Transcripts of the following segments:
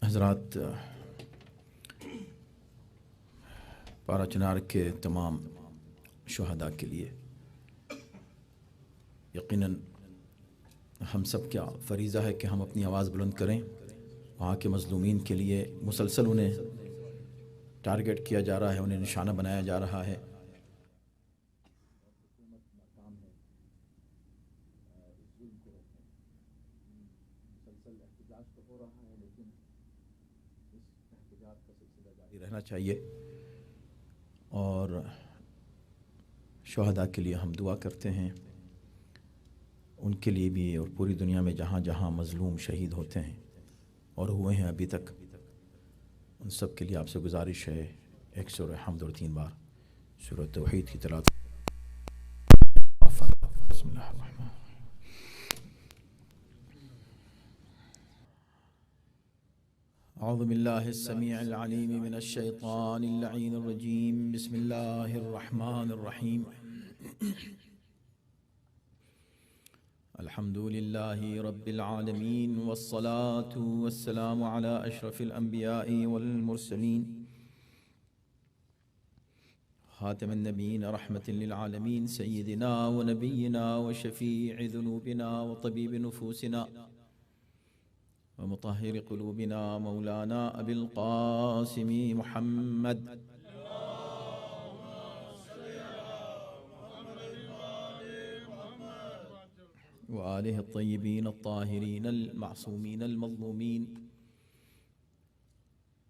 حضرات، پارا چنار کے تمام شہداء کے لیے یقیناً ہم سب کا فریضہ ہے کہ ہم اپنی آواز بلند کریں. وہاں کے مظلومین کے لیے مسلسل انہیں ٹارگٹ کیا جا رہا ہے، انہیں نشانہ بنایا جا رہا ہے. رہنا چاہیے اور شہداء کے لیے ہم دعا کرتے ہیں، ان کے لیے بھی اور پوری دنیا میں جہاں جہاں مظلوم شہید ہوتے ہیں اور ہوئے ہیں ابھی تک، ان سب کے لیے آپ سے گزارش ہے ایک سورہ حمد اور 3 بار سورہ توحید کی تلاوت. بسم اللہ الرحمن الرحیم. اعوذ باللہ السمیع العلیم من الشیطان اللعین الرجیم. بسم اللہ الرحمن الرحیم. الحمد للہ رب العالمین والصلاة والسلام علی اشرف الانبیاء والمرسلین خاتم النبیین رحمة للعالمین سیدنا ونبینا وشفیع ذنوبنا وطبیب نفوسنا ومطهر قلوبنا مولانا ابی القاسم محمد وآلہ الطیبین الطاہرین المعصومین المظلومین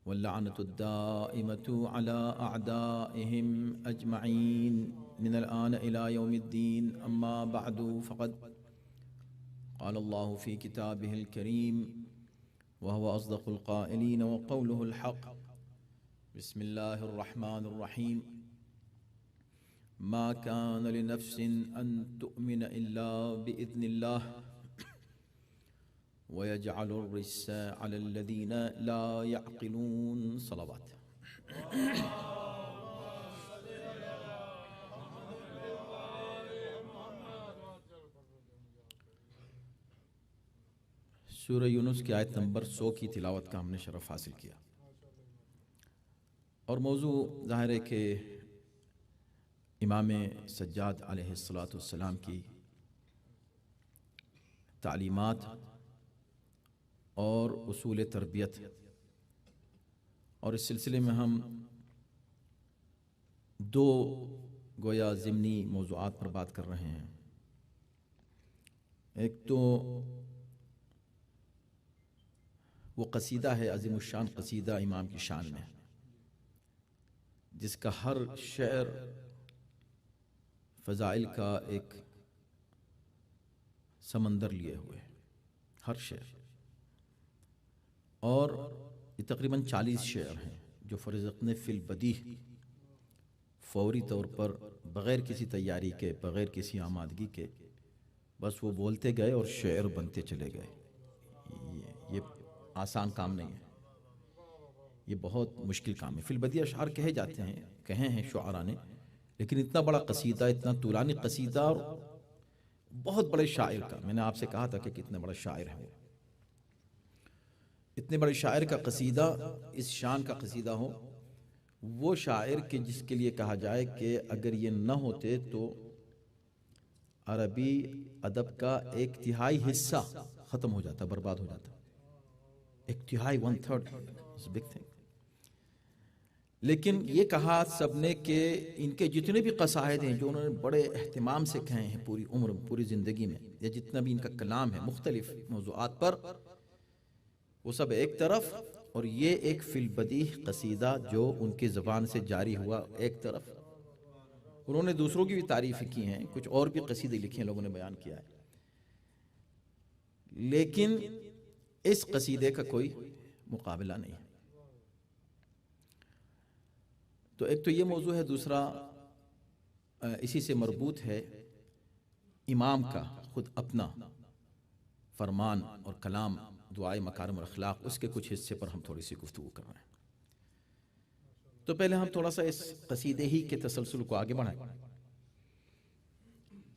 واللعنة الدائمة على أعدائهم أجمعين من الآن إلى يوم الدين. أما بعد فقد قال الله في كتابه الكريم وهو أصدق القائلين وقوله الحق. بسم الله الرحمن الرحيم. ما كان لنفس أن تؤمن إلا بإذن الله ويجعل الرجس على الذين لا يعقلون. صلوات. سورہ یونس کی آیت نمبر 100 کی تلاوت کا ہم نے شرف حاصل کیا، اور موضوع ظاہر ہے کہ امام سجاد علیہ السلام کی تعلیمات اور اصول تربیت، اور اس سلسلے میں ہم 2 گویا ضمنی موضوعات پر بات کر رہے ہیں. ایک تو وہ قصیدہ ہے عظیم الشان قصیدہ امام کی شان میں، جس کا ہر شعر فضائل کا ایک سمندر لیے ہوئے، ہر شعر. اور یہ تقریباً 40 شعر ہیں جو فرزقن فی البدیہ فوری طور پر بغیر کسی تیاری کے، بغیر کسی آمادگی کے، بس وہ بولتے گئے اور شعر بنتے چلے گئے. یہ آسان کام نہیں ہے، یہ بہت مشکل کام ہے. فی البدیہ اشعار کہے جاتے ہیں، کہے ہیں شعراء نے، لیکن اتنا بڑا قصیدہ، اتنا طولانی قصیدہ، اور بہت بڑے شاعر کا، میں نے آپ سے کہا تھا کہ کتنے بڑا شاعر ہے وہ، اتنے بڑے شاعر کا قصیدہ، اس شان کا قصیدہ ہو، وہ شاعر کہ جس کے لیے کہا جائے کہ اگر یہ نہ ہوتے تو عربی ادب کا 1/3 حصہ ختم ہو جاتا، برباد ہو جاتا. 1/3 1/3 is a big thing. لیکن یہ کہا سب نے کہ ان کے جتنے بھی قصائد ہیں جو انہوں نے بڑے اہتمام سے کہے ہیں پوری عمر، پوری زندگی میں، یا جتنا بھی ان کا کلام ہے مختلف موضوعات پر، وہ سب ایک طرف، اور یہ ایک فی البدیہ قصیدہ جو ان کی زبان سے جاری ہوا ایک طرف. انہوں نے دوسروں کی بھی تعریف کی ہیں، کچھ اور بھی قصیدے لکھے ہیں، لوگوں نے بیان کیا ہے، لیکن اس قصیدے کا کوئی مقابلہ نہیں ہے. تو ایک تو یہ موضوع ہے، دوسرا اسی سے مربوط ہے امام کا خود اپنا فرمان اور کلام دعائے مکارم الاخلاق، اس کے کچھ حصے پر ہم تھوڑی سی گفتگو کر رہے ہیں. تو پہلے ہم تھوڑا سا اس قصیدے ہی کے تسلسل کو آگے بڑھائیں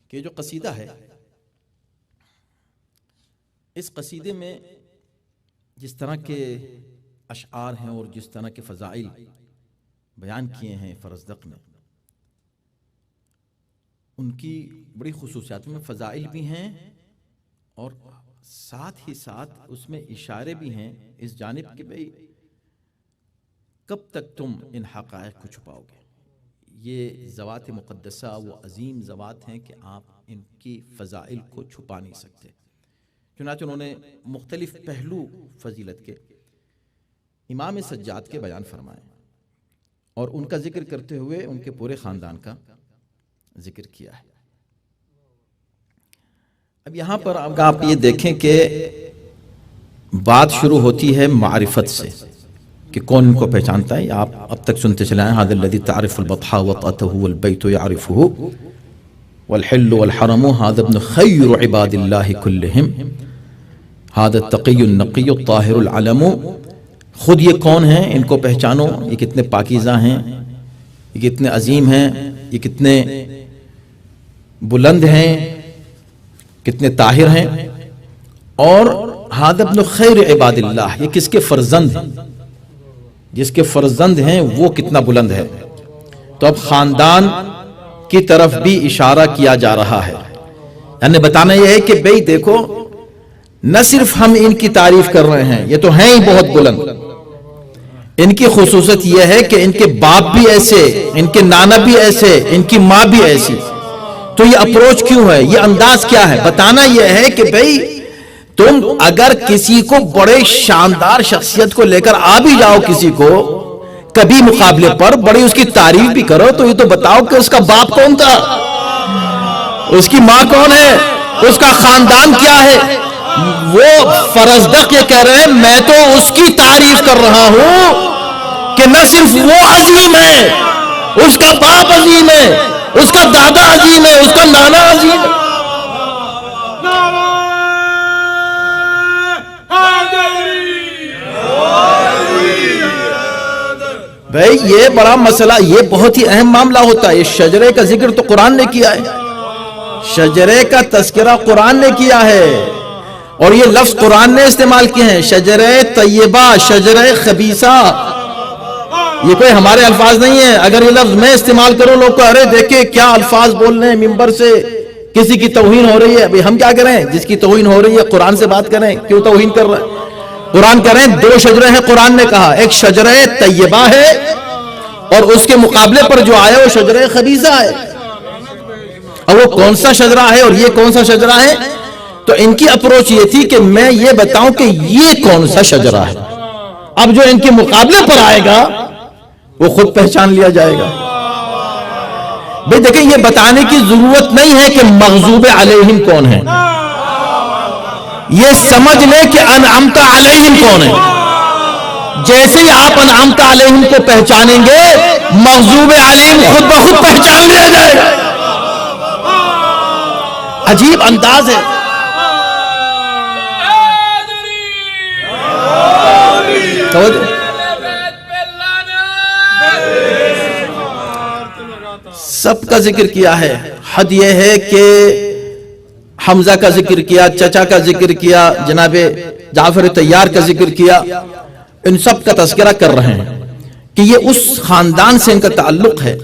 کہ جو قصیدہ ہے، اس قصیدے میں جس طرح کے اشعار ہیں اور جس طرح کے فضائل بیان کیے ہیں فرزدق نے، ان کی بڑی خصوصیات میں فضائل بھی ہیں اور ساتھ ہی ساتھ اس میں اشارے بھی ہیں اس جانب کہ بھئی کب تک تم ان حقائق کو چھپاؤ گے۔ یہ ذوات مقدسہ وہ عظیم ذوات ہیں کہ آپ ان کی فضائل کو چھپا نہیں سکتے۔ چنانچہ انہوں نے مختلف پہلو فضیلت کے امام سجاد کے بیان فرمائے اور ان کا ذکر کرتے ہوئے ان کے پورے خاندان کا ذکر کیا ہے۔ اب یہاں پر آپ یہ دیکھیں کہ بات شروع ہوتی ہے معرفت سے کہ کون ان کو پہچانتا ہے۔ آپ اب تک سنتے چلے ہیں هذا الذي تعرف البطحاء وطأته والبيت يعرفه والحل والحرم هذا ابن خير عباد الله كلهم هذا التقي النقي الطاهر العلم۔ خود یہ کون ہیں ان کو پہچانو، یہ کتنے پاکیزہ ہیں، یہ کتنے عظیم ہیں، یہ کتنے بلند ہیں، کتنے طاہر ہیں۔ اور هذا ابن خیر عباد اللہ، یہ کس کے فرزند ہیں، جس کے فرزند ہیں وہ کتنا بلند ہے۔ تو اب خاندان کی طرف بھی اشارہ کیا جا رہا ہے، یعنی بتانا یہ ہے کہ بھئی دیکھو نہ صرف ہم ان کی تعریف کر رہے ہیں، یہ تو ہیں ہی بہت بلند، ان کی خصوصیت یہ ہے کہ ان کے باپ بھی ایسے، ان کے نانا بھی ایسے، ان کی ماں بھی ایسی۔ تو یہ اپروچ کیوں ہے، یہ انداز کیا ہے؟ بتانا یہ ہے کہ بھئی تم اگر کسی کو بڑے شاندار شخصیت کو لے کر آ بھی جاؤ کسی کو کبھی مقابلے پر، بڑی اس کی تعریف بھی کرو، تو یہ تو بتاؤ کہ اس کا باپ کون تھا، اس کی ماں کون ہے، اس کا خاندان کیا ہے۔ وہ فرزدق یہ کہہ رہے ہیں میں تو اس کی تعریف کر رہا ہوں کہ نہ صرف وہ عظیم ہے، اس کا باپ عظیم ہے، اس کا دادا عظیم ہے، اس کا نانا عظیم ہے۔ بھئی یہ بڑا مسئلہ، یہ بہت ہی اہم معاملہ ہوتا ہے۔ یہ شجرے کا ذکر تو قرآن نے کیا ہے، شجرے کا تذکرہ قرآن نے کیا ہے، اور یہ لفظ قرآن نے استعمال کیے ہیں، شجرہ طیبہ، شجرہ خبیثہ، یہ کوئی ہمارے الفاظ نہیں ہیں۔ اگر یہ لفظ میں استعمال کروں لوگ کو ارے دیکھیں کیا الفاظ بول رہے ہیں ممبر سے، کسی کی توہین ہو رہی ہے، ابھی ہم کیا کریں؟ جس کی توہین ہو رہی ہے قرآن سے بات کریں، کیوں توہین کر رہے ہیں؟ قرآن کریں دو شجرے ہیں، قرآن نے کہا ایک شجرہ طیبہ ہے اور اس کے مقابلے پر جو آیا وہ شجرہ خبیثہ ہے۔ اور وہ کون سا شجرہ ہے اور یہ کون سا شجرہ ہے؟ تو ان کی اپروچ یہ تھی کہ میں یہ بتاؤں کہ یہ کون سا شجرہ ہے، اب جو ان کے مقابلے پر آئے گا وہ خود پہچان لیا جائے گا۔ بھئی دیکھیں یہ بتانے کی ضرورت نہیں ہے کہ مغضوب علیہم کون ہے، یہ سمجھ لیں کہ انعمت علیہم کون ہے۔ جیسے ہی آپ انعمت علیہم کو پہچانیں گے مغضوب علیہم خود بخود پہچان لیا جائے گا۔ عجیب انداز ہے۔ سب کا ذکر کیا ہے، حد یہ ہے کہ حمزہ کا ذکر کیا، چچا کا ذکر کیا، جناب جعفر طیار کا ذکر کیا، ان سب کا تذکرہ کر رہے ہیں کہ یہ اس خاندان سے ان کا تعلق ہے۔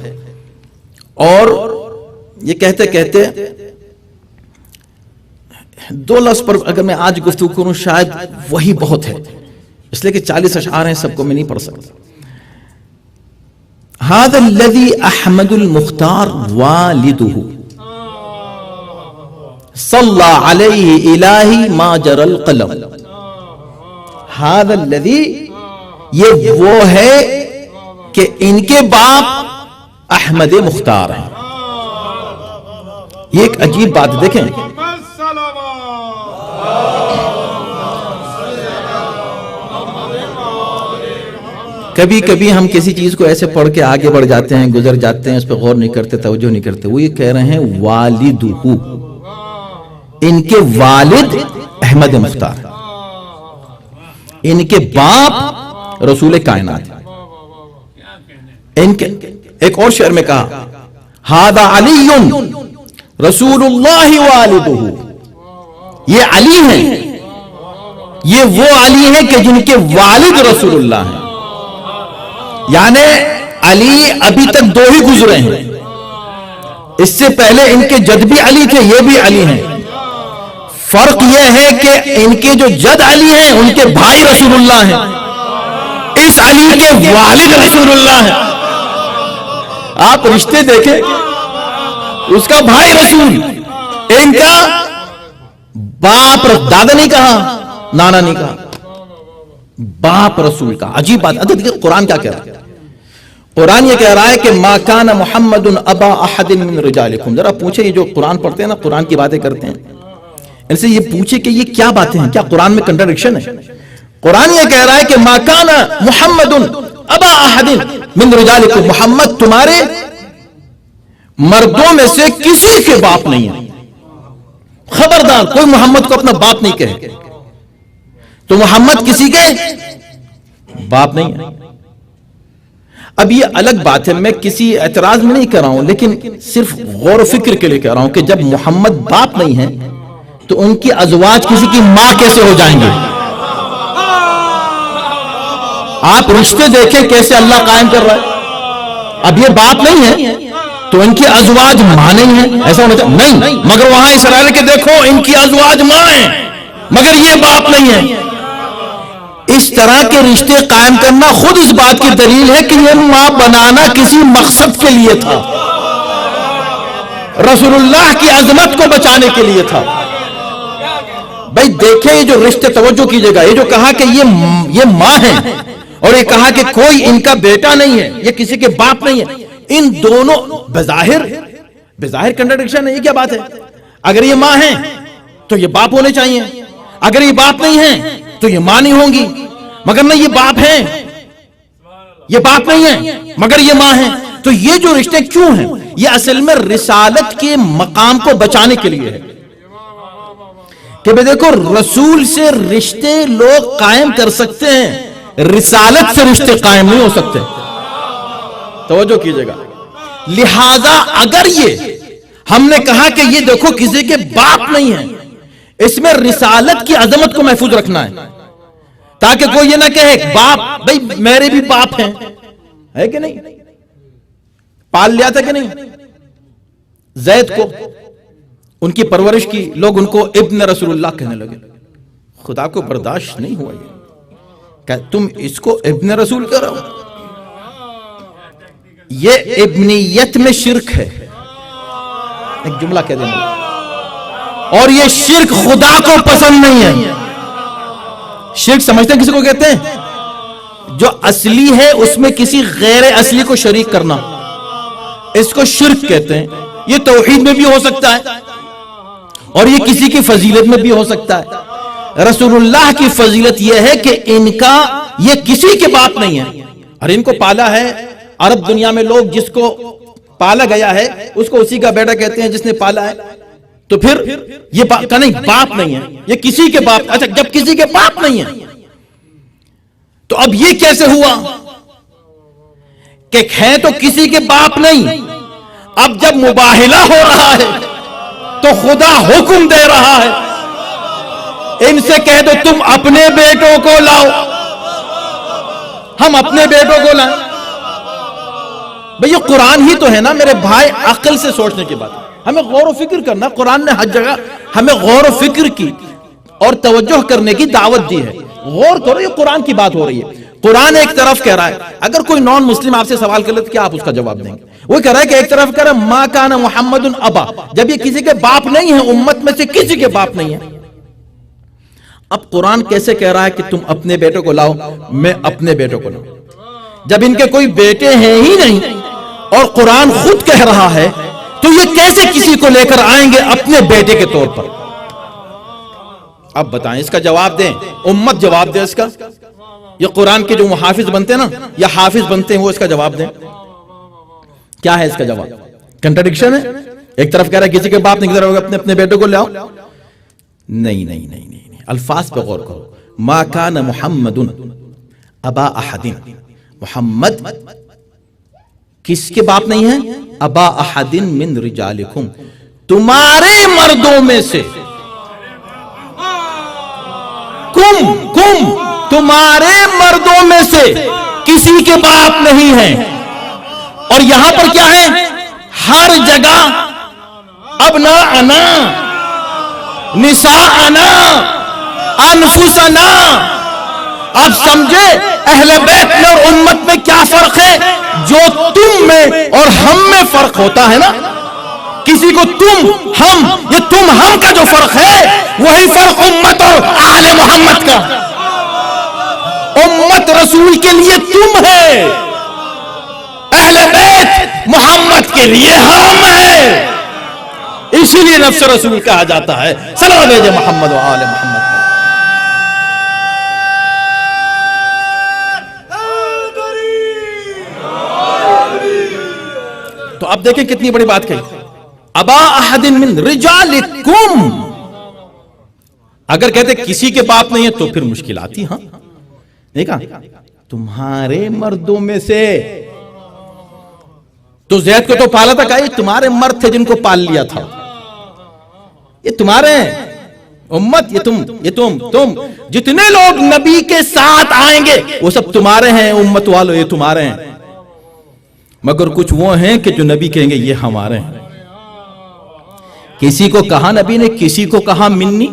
اور یہ کہتے کہتے دو لفظ پر اگر میں آج گفتگو کروں شاید وہی بہت ہے، اس لیے کہ 40 اشعار ہیں، سب کو میں نہیں پڑھ سکتا۔ هذا الذي احمد المختار والده صلى عليه الہی ما جرى القلم۔ هذا الذي یہ وہ ہے کہ ان کے باپ احمد مختار ہیں۔ یہ ایک عجیب بات دیکھیں، کبھی کبھی ہم کسی چیز کو ایسے پڑھ کے آگے بڑھ جاتے ہیں، گزر جاتے ہیں، اس پہ غور نہیں کرتے، توجہ نہیں کرتے۔ وہ یہ کہہ رہے ہیں والدہ، ان کے والد احمد مختار، ان کے باپ رسول کائنات۔ ان کے ایک اور شعر میں کہا ھذا علی رسول اللہ والدہ، یہ علی ہیں، یہ وہ علی ہیں کہ جن کے والد رسول اللہ ہیں. یعنی علی ابھی تک دو ہی گزرے ہیں. اس سے پہلے ان کے جد بھی علی تھے، یہ بھی علی ہیں. فرق یہ ہے کہ ان کے جو جد علی ہیں ان کے بھائی رسول اللہ ہیں، اس علی کے والد رسول اللہ ہیں. آپ رشتے دیکھیں، اس کا بھائی رسول، ان کا باپ، دادا نہیں کہا، نانا نہیں کہا، باپ رسول کا. عجیب بات. دیکھیں قرآن کیا کہہ رہا ہے. قرآن یہ کہہ رہا ہے کہ ما کان محمد ابا احد من رجالکم. ذرا پوچھیں، یہ جو قرآن پڑھتے ہیں نا، قرآن کی باتیں کرتے ہیں، ان سے یہ پوچھیں کہ یہ کیا باتیں ہیں، کیا قرآن میں کنٹرڈکشن ہے؟ قرآن یہ کہہ رہا ہے کہ ما کان محمد ابا احد من رجالکم، محمد تمہارے مردوں میں سے کسی کے باپ نہیں ہے. خبردار، کوئی محمد کو اپنا باپ نہیں کہے. تو محمد کسی کے باپ نہیں ہے. اب یہ الگ بات ہے، میں کسی اعتراض میں نہیں کر رہا ہوں، لیکن صرف غور و فکر کے لیے کہہ رہا ہوں کہ جب محمد باپ نہیں ہے تو ان کی ازواج کسی کی ماں کیسے ہو جائیں گے؟ آپ رشتے دیکھیں کیسے اللہ قائم کر رہا ہے. اب یہ باپ نہیں ہے تو ان کی ازواج ماں نہیں ہے، ایسا ہونا چاہیے نہیں. مگر وہاں اسرائیل کے دیکھو، ان کی ازواج ماں ہیں مگر یہ باپ نہیں ہے. اس طرح کے رشتے قائم کرنا خود اس بات کی دلیل ہے کہ یہ ماں بنانا کسی مقصد کے لیے تھا، رسول اللہ کی عظمت کو بچانے کے لیے تھا. بھائی دیکھیں یہ جو رشتے، توجہ کیجئے گا، یہ جو کہا کہ یہ ماں ہیں اور یہ کہا کہ کوئی ان کا بیٹا نہیں ہے، یہ کسی کے باپ نہیں ہے، ان دونوں بظاہر کنٹرڈکشن ہے. یہ کیا بات ہے؟ اگر یہ ماں ہیں تو یہ باپ ہونے چاہیے، اگر یہ باپ نہیں ہیں تو یہ ماں نہیں ہوں گی. مگر نہیں، یہ باپ ہیں، یہ باپ نہیں ہیں مگر یہ ماں ہیں. تو یہ جو رشتے کیوں ہیں؟ یہ اصل میں رسالت کے مقام کو بچانے کے لیے ہے کہ بھئی دیکھو، رسول سے رشتے لوگ قائم کر سکتے ہیں، رسالت سے رشتے قائم نہیں ہو سکتے. توجہ کیجئے گا. لہذا اگر یہ ہم نے کہا کہ یہ دیکھو کسی کے باپ نہیں ہیں، اس میں رسالت کی عظمت کو محفوظ رکھنا ہے تاکہ کوئی یہ نہ کہے باپ، بھئی میرے بھی باپ ہیں، ہے کہ نہیں؟ پال لیا تھا کہ نہیں زید کو؟ ان کی پرورش کی، لوگ ان کو ابن رسول اللہ کہنے لگے. خدا کو برداشت نہیں ہوا یہ کہ تم اس کو ابن رسول کہہ رہے ہو. یہ ابنیت میں شرک ہے. ایک جملہ کہہ دینا، اور یہ شرک خدا کو پسند نہیں ہے. شرک سمجھتے ہیں کسی کو کہتے ہیں؟ جو اصلی ہے اس میں کسی غیر اصلی کو شریک کرنا، اس کو شرک کہتے ہیں. یہ توحید میں بھی ہو سکتا ہے اور یہ کسی کی فضیلت میں بھی ہو سکتا ہے. رسول اللہ کی فضیلت یہ ہے کہ ان کا یہ کسی کے باپ نہیں ہے اور ان کو پالا ہے. عرب دنیا میں لوگ جس کو پالا گیا ہے اس کو اسی کا بیٹا کہتے ہیں جس نے پالا ہے. تو پھر یہ نہیں، باپ نہیں ہے، یہ کسی کے باپ. اچھا، جب کسی کے باپ نہیں ہے تو اب یہ کیسے ہوا کہ ہے تو کسی کے باپ نہیں، اب جب مباہلہ ہو رہا ہے تو خدا حکم دے رہا ہے ان سے کہہ دو تم اپنے بیٹوں کو لاؤ، ہم اپنے بیٹوں کو لائیں. بھئی یہ قرآن ہی تو ہے نا میرے بھائی. عقل سے سوچنے کی بات، ہمیں غور و فکر کرنا. قرآن نے ہر جگہ ہمیں غور و فکر کی اور توجہ کرنے کی دعوت دی ہے. غور کرو، یہ قرآن کی بات ہو رہی ہے. قرآن ایک طرف کہہ رہا ہے، اگر کوئی نان مسلم آپ سے سوال کر لے تو کیا آپ اس کا جواب دیں گے؟ وہ کہہ رہا ہے کہ ایک طرف کہہ رہا ہے ما کان محمد ابا، جب یہ کسی کے باپ نہیں ہے، امت میں سے کسی کے باپ نہیں ہے. اب قرآن کیسے کہہ رہا ہے کہ تم اپنے بیٹوں کو لاؤ، میں اپنے بیٹوں کو لاؤں، جب ان کے کوئی بیٹے ہیں ہی نہیں اور قرآن خود کہہ رہا ہے تو یہ کیسے کسی کو لے کر آئیں گے اپنے بیٹے کے طور پر؟ اب بتائیں، اس کا جواب دیں، امت جواب دے اس کا. یہ قرآن کے جو محافظ بنتے ہیں نا یا حافظ بنتے ہیں وہ اس کا جواب دیں. کیا ہے اس کا جواب؟ کنٹرڈکشن ہے. ایک طرف کہہ رہا ہے کسی کے باپ نہیں، کہہ رہا اپنے بیٹوں کو لاؤ. نہیں نہیں نہیں نہیں، الفاظ پہ غور کرو. ما کان محمد ابا احد، محمد کس کے باپ نہیں ہے؟ ابا احد من رجالکم، تمہارے مردوں میں سے تمہارے مردوں میں سے کسی کے باپ نہیں ہیں. اور یہاں پر کیا ہے؟ ہر جگہ ابناءنا، نساءنا، انفسنا. آپ سمجھے اہل بیت میں اور امت میں کیا فرق ہے؟ جو تم میں اور ہم میں فرق ہوتا ہے نا، کسی کو تم ہم، یہ تم ہم کا جو فرق ہے وہی فرق امت اور آل محمد کا. امت رسول کے لیے تم ہے، اہل بیت محمد کے لیے ہم ہے. اسی لیے نفس رسول کہا جاتا ہے. صلوات علی محمد و آل محمد. تو اب دیکھیں کتنی بڑی بات کہی. ابا احد من رجالکم، اگر کہتے کسی کے باپ نہیں ہے تو پھر مشکل آتی. ہاں دیکھا، تمہارے مردوں میں سے. تو زید کو تو پالا تھا، کہا یہ تمہارے مرد تھے جن کو پال لیا تھا، یہ تمہارے ہیں. امت یہ تم جتنے لوگ نبی کے ساتھ آئیں گے وہ سب تمہارے ہیں. امت والو یہ تمہارے ہیں، مگر کچھ وہ ہیں کہ جو نبی کہیں گے یہ ہمارے ہیں. کسی کو کہا نبی نے، کسی کو کہا منی،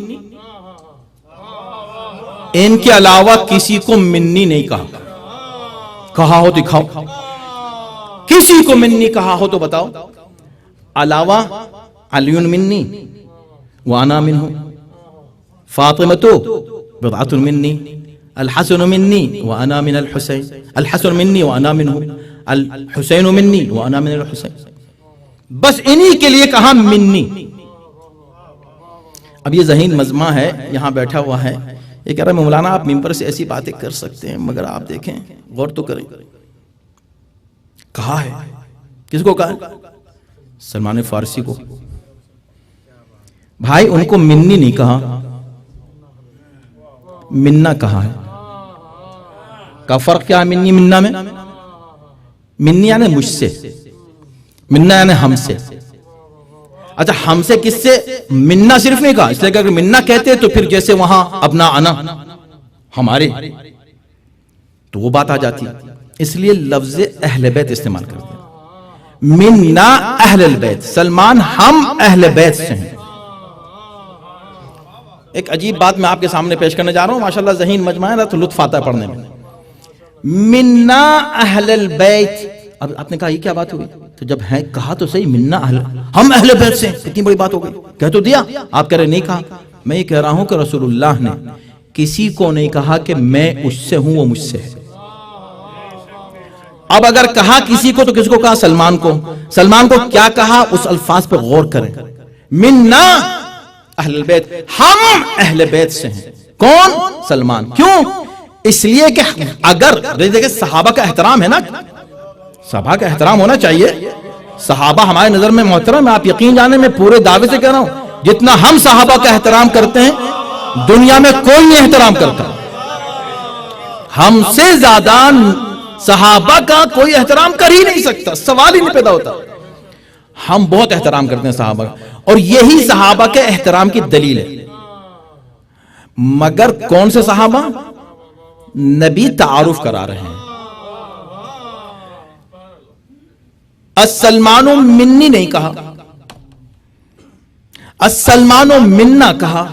ان کے علاوہ کسی کو منی نہیں کہا. کہا ہو دکھاؤ، کسی کو منی کہا ہو تو بتاؤ. علاوہ علی منی وانا منہ، فاطمۃ بضعۃ منی، الحسن منی وانا من الحسین، الحسن منی وانا منہ، الحسین منی وانا من الحسین. بس انہی کے لیے کہا منی. اب یہ ذہین مجمع ہے یہاں بیٹھا ہوا ہے، یہ کہہ رہا ہے مولانا آپ ممبر سے ایسی باتیں کر سکتے ہیں، مگر آپ دیکھیں غور تو کریں. کہا ہے، کس کو کہا؟ سلمان فارسی کو. بھائی ان کو منی نہیں کہا، منا کہا ہے. کا فرق کیا ہے منی منا میں؟ منی یعنی مجھ سے، منا یعنی ہم سے. اچھا ہم سے کس سے؟ منا صرف نہیں کہا، اس لیے کہ اگر منا کہتے تو پھر جیسے وہاں اپنا آنا ہمارے، تو وہ بات آ جاتی. اس لیے لفظ اہل بیت استعمال کرتے ہیں. منا اہل البیت، سلمان ہم اہل بیت سے ہیں. ایک عجیب بات میں آپ کے سامنے پیش کرنے جا رہا ہوں، ماشاءاللہ ذہین مجمع ہے نا تو لطف آتا ہے پڑھنے میں. منا اہل البیت. اب آپ نے کہا یہ کیا بات ہوئی؟ تو جب ہے کہا تو صحیح، منا ہم اہل بیت سے، اتنی بڑی بات ہو گئی. کہہ تو دیا، آپ کہہ رہے نہیں کہا. میں یہ کہہ رہا ہوں کہ رسول اللہ نے کسی کو نہیں کہا کہ میں اس سے ہوں وہ مجھ سے ہے. اب اگر کہا کسی کو تو کس کو کہا؟ سلمان کو. سلمان کو کیا کہا؟ اس الفاظ پر غور کریں. منا اہل بیت، ہم اہل بیت سے ہیں. کون؟ سلمان. کیوں؟ اس لیے کہ اگر دیکھیں صحابہ کا احترام ہے نا، صحابہ کا احترام ہونا چاہیے. صحابہ ہمارے نظر میں محترم ہے. آپ یقین جانے میں پورے دعوے سے کہہ رہا ہوں، جتنا ہم صحابہ کا احترام کرتے ہیں دنیا میں کوئی نہیں احترام کرتا. ہم سے زیادہ صحابہ کا کوئی احترام کر ہی نہیں سکتا، سوال ہی نہیں پیدا ہوتا. ہم بہت احترام کرتے ہیں صحابہ کا، اور یہی صحابہ کے احترام کی دلیل ہے. مگر کون سے صحابہ؟ نبی تعارف کرا رہے ہیں. السلمان منی نہیں کہا، السلمان منا کہا.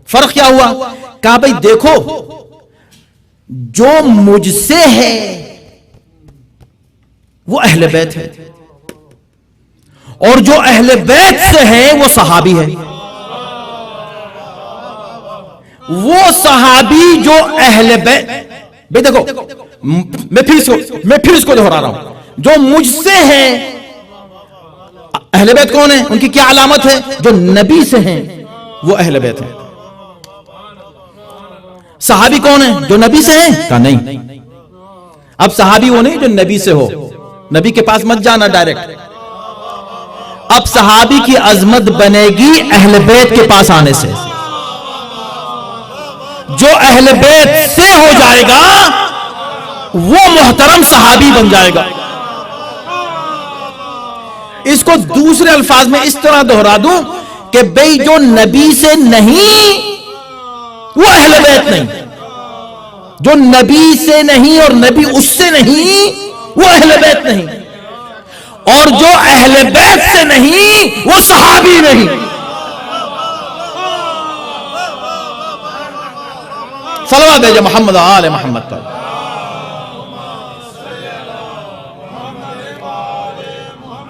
فرق کیا ہوا؟ کہا بھئی دیکھو جو مجھ سے ہے وہ اہل بیت ہے، اور جو اہل بیت سے ہے وہ صحابی ہے. وہ صحابی جو اہل بیت، بھئی دیکھو میں پھر اس کو دہرا رہا ہوں، جو مجھ سے ہے اہل بیت کون ہے؟ ان کی کیا علامت ہے؟ جو نبی سے ہیں وہ اہل بیت ہیں. صحابی کون ہے؟ جو نبی سے ہیں؟ کہا نہیں. اب صحابی وہ نہیں جو نبی سے ہو، نبی کے پاس مت جانا ڈائریکٹ. اب صحابی کی عظمت بنے گی اہل بیت کے پاس آنے سے. جو اہل بیت سے ہو جائے گا وہ محترم صحابی بن جائے گا. اس کو دوسرے الفاظ میں اس طرح دہرا دوں کہ بھئی جو نبی سے نہیں وہ اہل بیت نہیں. جو نبی سے نہیں اور نبی اس سے نہیں وہ اہل بیت نہیں. اور جو اہل بیت سے نہیں وہ صحابی نہیں. صلوات بھیجے محمد آل محمد پر.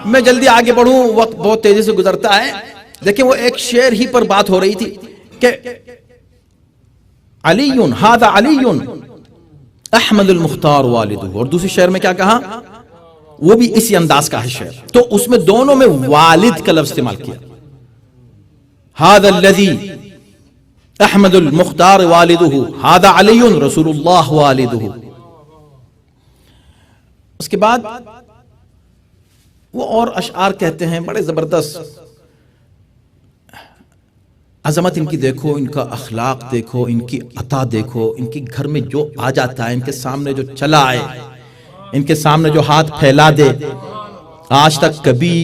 میں جلدی آگے بڑھوں، وقت بہت تیزی سے گزرتا ہے. دیکھیں وہ ایک شعر ہی پر بات ہو رہی تھی کہ علی ھذا علی احمد المختار والدہ، اور دوسری شعر میں کیا کہا؟ وہ بھی اسی انداز کا ہے شعر. تو اس میں دونوں میں والد کا لفظ استعمال کیا. ھذا الذی احمد المختار والدہ ھذا علی رسول اللہ والدہ. اس کے بعد وہ اور اشعار کہتے ہیں بڑے زبردست. عظمت ان کی دیکھو، ان کا اخلاق دیکھو، ان کی عطا دیکھو، ان کے گھر میں جو آ جاتا ہے، ان کے سامنے جو چلا آئے، ان کے سامنے جو ہاتھ پھیلا دے، آج تک کبھی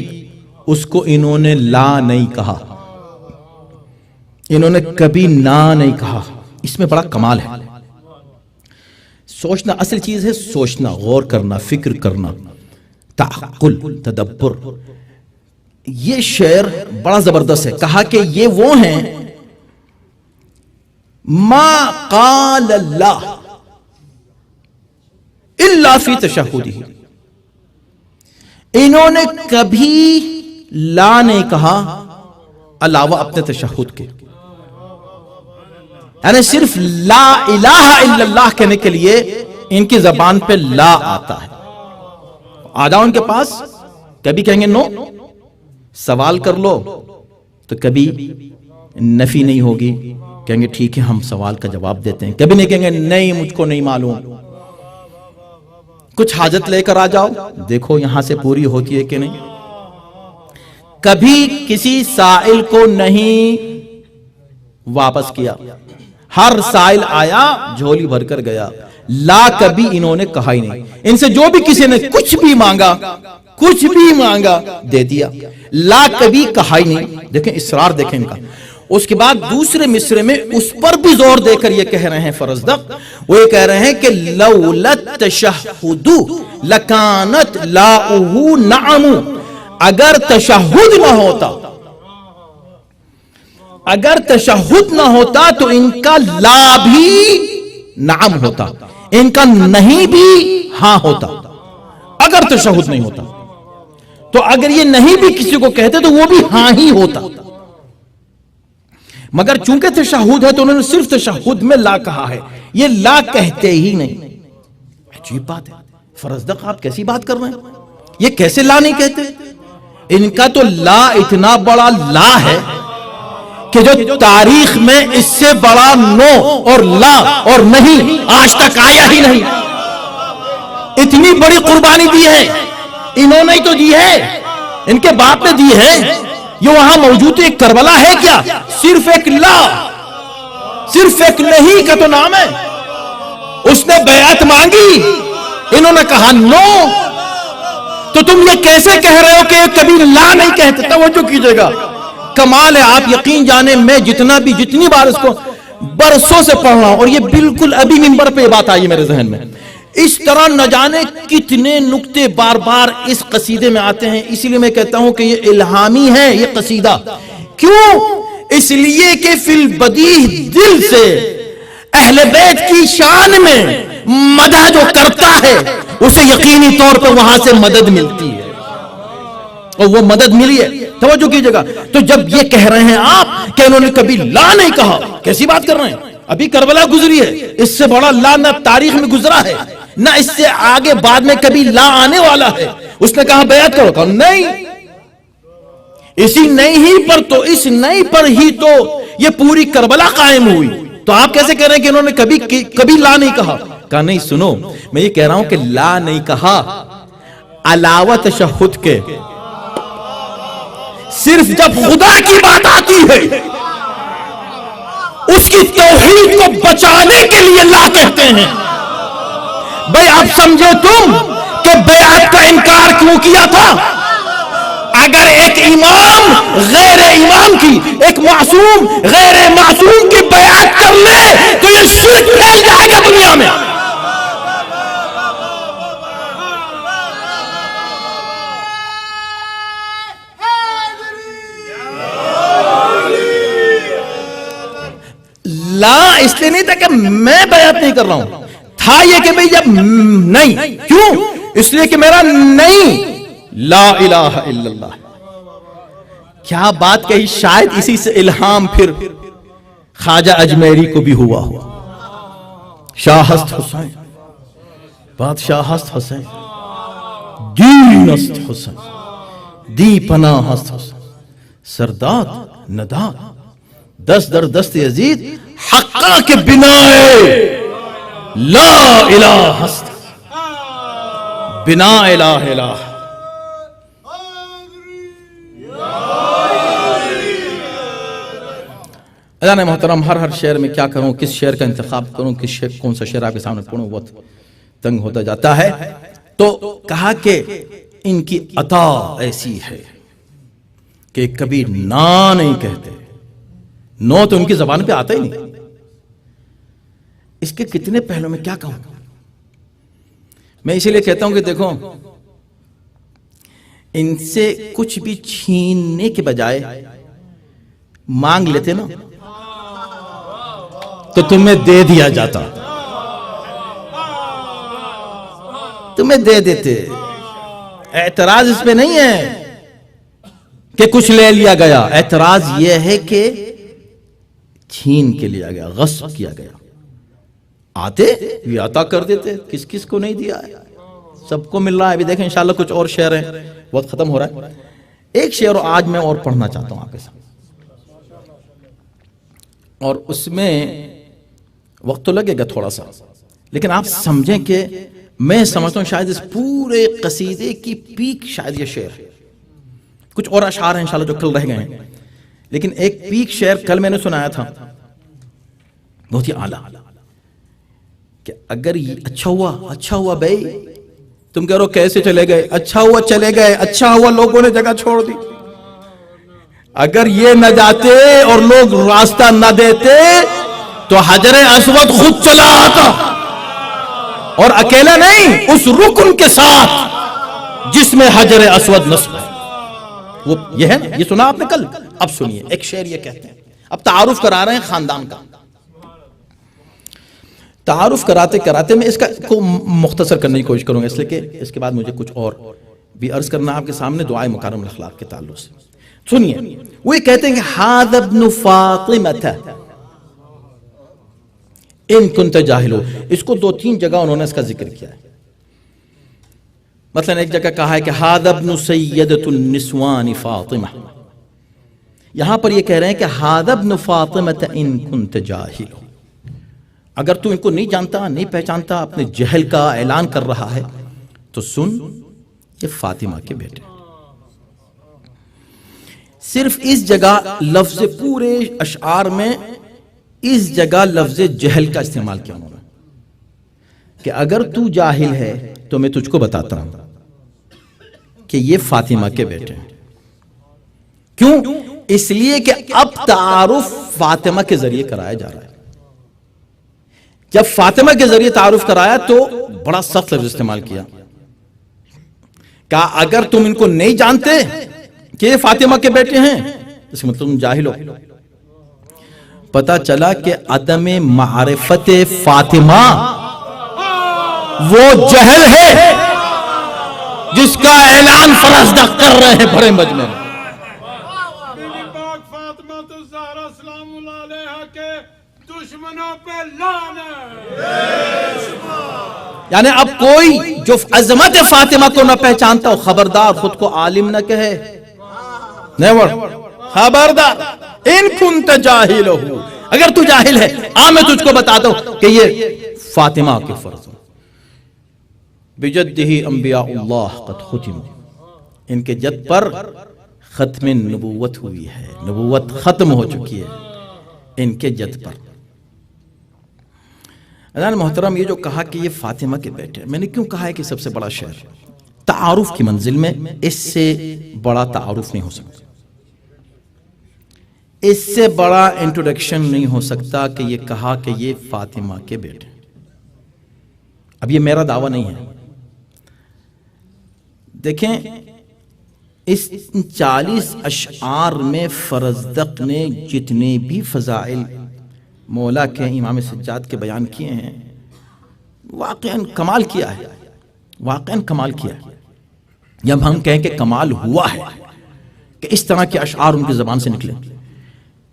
اس کو انہوں نے لا نہیں کہا، انہوں نے کبھی نہ نہیں کہا. اس میں بڑا کمال ہے. سوچنا اصل چیز ہے، سوچنا، غور کرنا، فکر کرنا، تعقل، تدبر. یہ شعر بڑا زبردست ہے. کہا کہ یہ وہ ہیں ما قال اللہ الا فی تشہدہ. انہوں نے کبھی لا نہیں کہا علاوہ اپنے تشہد کے. یعنی صرف لا الہ الا اللہ کہنے کے لیے ان کی زبان پہ لا آتا ہے. آ جاؤ ان کے پاس، کبھی کہیں گے نو، سوال کر لو تو کبھی نفی نہیں ہوگی، کہیں گے ٹھیک ہے ہم سوال کا جواب دیتے ہیں. کبھی نہیں کہیں گے نہیں مجھ کو نہیں معلوم. کچھ حاجت لے کر آ جاؤ، دیکھو یہاں سے پوری ہوتی ہے کہ نہیں. کبھی کسی سائل کو نہیں واپس کیا، ہر سائل آیا جھولی بھر کر گیا. لا کبھی انہوں نے کہا ہی نہیں. ان سے جو بھی کسی نے کچھ بھی مانگا، کچھ بھی مانگا دے دیا. لا کبھی کہا ہی نہیں. دیکھیں اصرار دیکھیں ان کا. اس کے بعد دوسرے مصرے میں اس پر بھی زور دے کر یہ کہہ رہے ہیں فرزدق. وہ یہ کہہ رہے ہیں کہ لولت تشہد لکانت لاؤہ نعم. اگر تشہد نہ ہوتا، اگر تشہد نہ ہوتا تو ان کا لا بھی نعم ہوتا، ان کا نہیں بھی ہاں ہوتا. اگر تشہد نہیں ہوتا تو اگر یہ نہیں بھی کسی کو کہتے تو وہ بھی ہاں ہی ہوتا. مگر چونکہ تشہد ہے تو انہوں نے صرف تشہد میں لا کہا ہے، یہ لا کہتے ہی نہیں. عجیب بات ہے. فرزدق آپ کیسی بات کر رہے ہیں؟ یہ کیسے لا نہیں کہتے؟ ان کا تو لا اتنا بڑا لا ہے کہ جو تاریخ میں اس سے بڑا نو اور لا اور نہیں آج تک آیا ہی نہیں. اتنی بڑی قربانی دی ہے انہوں نے تو دی ہے، ان کے باپ نے دی ہے. یہ وہاں موجود ایک کربلا ہے کیا؟ صرف ایک لا، صرف ایک نہیں کا تو نام ہے. اس نے بیعت مانگی، انہوں نے کہا نو. تو تم یہ کیسے کہہ رہے ہو کہ کبھی لا نہیں کہتے؟ توجہ کیجئے گا، کمال ہے. آپ یقین جانے میں جتنی بار اس کو برسوں سے پڑھ رہا ہوں اور یہ بالکل ابھی منبر پہ بات آئی میرے ذہن میں. اس طرح نہ جانے کتنے نکتے بار بار اس قصیدے میں آتے ہیں. اسی لیے میں کہتا ہوں کہ یہ الہامی ہے یہ قصیدہ. کیوں؟ اس لیے کہ فی البدیہ دل سے اہل بیت کی شان میں مدح جو کرتا ہے اسے یقینی طور پر وہاں سے مدد ملتی ہے، اور وہ مدد ملی ہے. توجہ کیجئے گا. تو جب یہ کہہ رہے ہیں آپ کہ انہوں نے کبھی لا نہیں کہا، کیسی بات کر رہے ہیں؟ ابھی کربلا گزری ہے، اس سے بڑا لا نہ تاریخ میں گزرا ہے، نہ اس سے آگے بعد میں کبھی لا آنے والا ہے. اس نے کہا بیعت کرو، کہا نہیں. اسی نہیں ہی پر تو اس نہیں پر ہی تو یہ پوری کربلا قائم ہوئی. تو آپ کیسے کہہ رہے ہیں کہ انہوں نے کبھی لا نہیں کہا؟ کہا نہیں، سنو میں یہ کہہ رہا ہوں کہ لا نہیں کہا علاوہ تشہد کے. صرف جب خدا کی بات آتی ہے اس کی توحید کو بچانے کے لیے لا کہتے ہیں. بھئی آپ سمجھو تم کہ بیعت کا انکار کیوں کیا تھا؟ اگر ایک امام غیر امام کی، ایک معصوم غیر معصوم کی بیعت کر لے تو یہ شرک پھیل جائے گا دنیا میں. لا اس لیے نہیں تھا کہ میں بیعت نہیں کر رہا ہوں، تھا یہ کہ بھئی جب نہیں، کیوں؟ اس لیے کہ میرا نہیں لا الہ الا اللہ. کیا بات کہی، شاید اسی سے الہام پھر خواجہ اجمیری کو بھی ہوا ہو. شاہ ہست حسین، بادشاہ ہست حسین، دین ہست حسین، دی پناہ ہست حسین، سرداد نداد دست در دست یزید حقا کے بنائے لا الہ ہست بنا الہ الہ. اذان محترم، ہر شعر میں کیا کروں، کس شعر کا انتخاب کروں، کس شعر، کون سا شعر آپ کے سامنے پڑھوں، بہت تنگ ہوتا جاتا ہے. تو کہا کہ ان کی عطا ایسی ہے کہ کبھی نا نہیں کہتے، نو تو ان کی زبان پہ آتا ہی نہیں. اس کے کتنے پہلوں میں کیا کہوں. میں اسی لیے کہتا ہوں کہ دیکھو، ان سے کچھ بھی چھیننے کے بجائے مانگ لیتے نا تو تمہیں دے دیا جاتا، تمہیں دے دیتے. اعتراض اس پہ نہیں ہے کہ کچھ لے لیا گیا، اعتراض یہ ہے کہ چھین کے لیا گیا، غصب کیا گیا. آتے یہ عطا کر دیتے، کس کس کو نہیں دیا ہے، سب کو مل رہا ہے. ابھی دیکھیں انشاءاللہ کچھ اور شعر ہیں، وقت ختم ہو رہا ہے. ایک شعر آج میں اور پڑھنا چاہتا ہوں آپ کے سامنے، اور اس میں وقت تو لگے گا تھوڑا سا، لیکن آپ سمجھیں کہ میں سمجھتا ہوں شاید اس پورے قصیدے کی پیک شاید یہ شعر ہے. کچھ اور اشعار ہیں انشاءاللہ جو کل رہ گئے ہیں، لیکن ایک پیک شعر کل میں نے سنایا تھا بہت ہی اعلیٰ، کہ اگر یہ اچھا ہوا بھائی، تم کہہ رہو کیسے چلے گئے، اچھا ہوا چلے گئے، اچھا ہوا لوگوں نے جگہ چھوڑ دی. اگر یہ نہ جاتے اور لوگ راستہ نہ دیتے تو حجر اسود خود چلا آتا، اور اکیلا نہیں، اس رکن کے ساتھ جس میں حجر اسود نصب ہے. وہ یہ ہے نا، یہ سنا آپ نے کل. اب سنیے ایک شعر یہ کہتے ہیں، اب تعارف کرا رہے ہیں خاندان کا. تعارف کراتے کراتے میں اس کو مختصر کرنے کی کوشش کروں گا، اس لیے کہ اس کے بعد مجھے کچھ اور بھی عرض کرنا آپ کے سامنے دعائے مکارم الاخلاق کے تعلق سے. سنیے، وہ یہ کہتے ہیں کہ ھذا ابن فاطمۃ ان کنت جاہل. اس کو 2-3 جگہ انہوں نے اس کا ذکر کیا ہے. مثلا ایک جگہ کہا ہے کہ ھذا ابن سیدۃ النسوان فاطمہ. یہاں پر یہ کہہ رہے ہیں کہ ھذا ابن فاطمۃ ان کنت جاہل. اگر تو ان کو نہیں جانتا، نہیں پہچانتا، اپنے جہل کا اعلان کر رہا ہے تو سن، یہ فاطمہ کے بیٹے. صرف اس جگہ لفظ، پورے اشعار میں اس جگہ لفظ جہل کا استعمال کیا انہوں نے، کہ اگر تو جاہل ہے تو میں تجھ کو بتاتا ہوں کہ یہ فاطمہ کے بیٹے ہیں. کیوں؟ اس لیے کہ اب تعارف فاطمہ کے ذریعے کرایا جا رہا ہے. جب فاطمہ کے ذریعے تعارف کرایا تو بڑا سخت لفظ استعمال کیا، کہا اگر تم ان کو نہیں جانتے کہ یہ فاطمہ کے بیٹے ہیں، اس کا مطلب تم جاہل ہو. پتا چلا کہ عدم معرفت فاطمہ وہ جہل ہے جس کا اعلان فرزدہ کر رہے ہیں بڑے مجمع میں. یعنی اب کوئی جو عظمت فاطمہ کو نہ پہچانتا ہو، خبردار خود کو عالم نہ کہے. نیور، خبردار. ان کنت جاہل ہو، اگر تو جاہل ہے میں تجھ کو بتاتا ہوں کہ یہ فاطمہ کے فرض ہیں. بجدہ انبیاء اللہ قد ختم، ان کے جد پر ختم نبوت ہوئی ہے، نبوت ختم ہو چکی ہے ان کے جد پر. عزیزان محترم، یہ جو کہا کہ یہ فاطمہ کے بیٹے، میں نے کیوں کہا ہے کہ سب سے بڑا شعر، تعارف کی منزل میں اس سے بڑا تعارف نہیں ہو سکتا، اس سے بڑا انٹروڈکشن نہیں ہو سکتا کہ یہ کہا کہ یہ فاطمہ کے بیٹے۔ اب یہ میرا دعویٰ نہیں ہے، دیکھیں اس 40 اشعار میں فرزدق نے جتنے بھی فضائل مولا کے امام سجاد کے بیان کیے ہیں، واقعاً کمال کیا ہے، واقعاً کمال کیا ہے۔ جب ہم کہیں کہ کمال ہوا ہے کہ اس طرح کے اشعار ان کی زبان سے نکلے،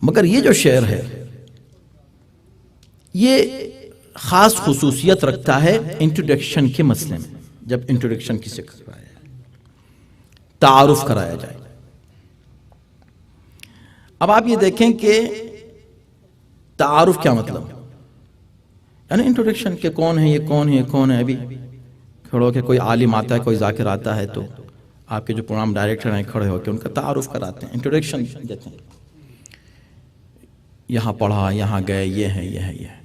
مگر یہ جو شعر ہے یہ خاص خصوصیت رکھتا ہے انٹروڈکشن کے مسئلے میں۔ جب انٹروڈکشن کسے کرایا جائے، تعارف کرایا جائے، اب آپ یہ دیکھیں کہ تعارف کیا مطلب ہے، یعنی انٹروڈکشن کے کون ہے، یہ کون ہے، یہ کون ہے۔ ابھی کھڑو کہ کوئی عالم آتا ہے، کوئی ذاکر آتا ہے تو آپ کے جو پروگرام ڈائریکٹر ہیں کھڑے ہو کے ان کا تعارف کراتے ہیں، انٹروڈکشن دیتے ہیں، یہاں پڑھا، یہاں گئے، یہ ہے، یہ ہے، یہ ہے۔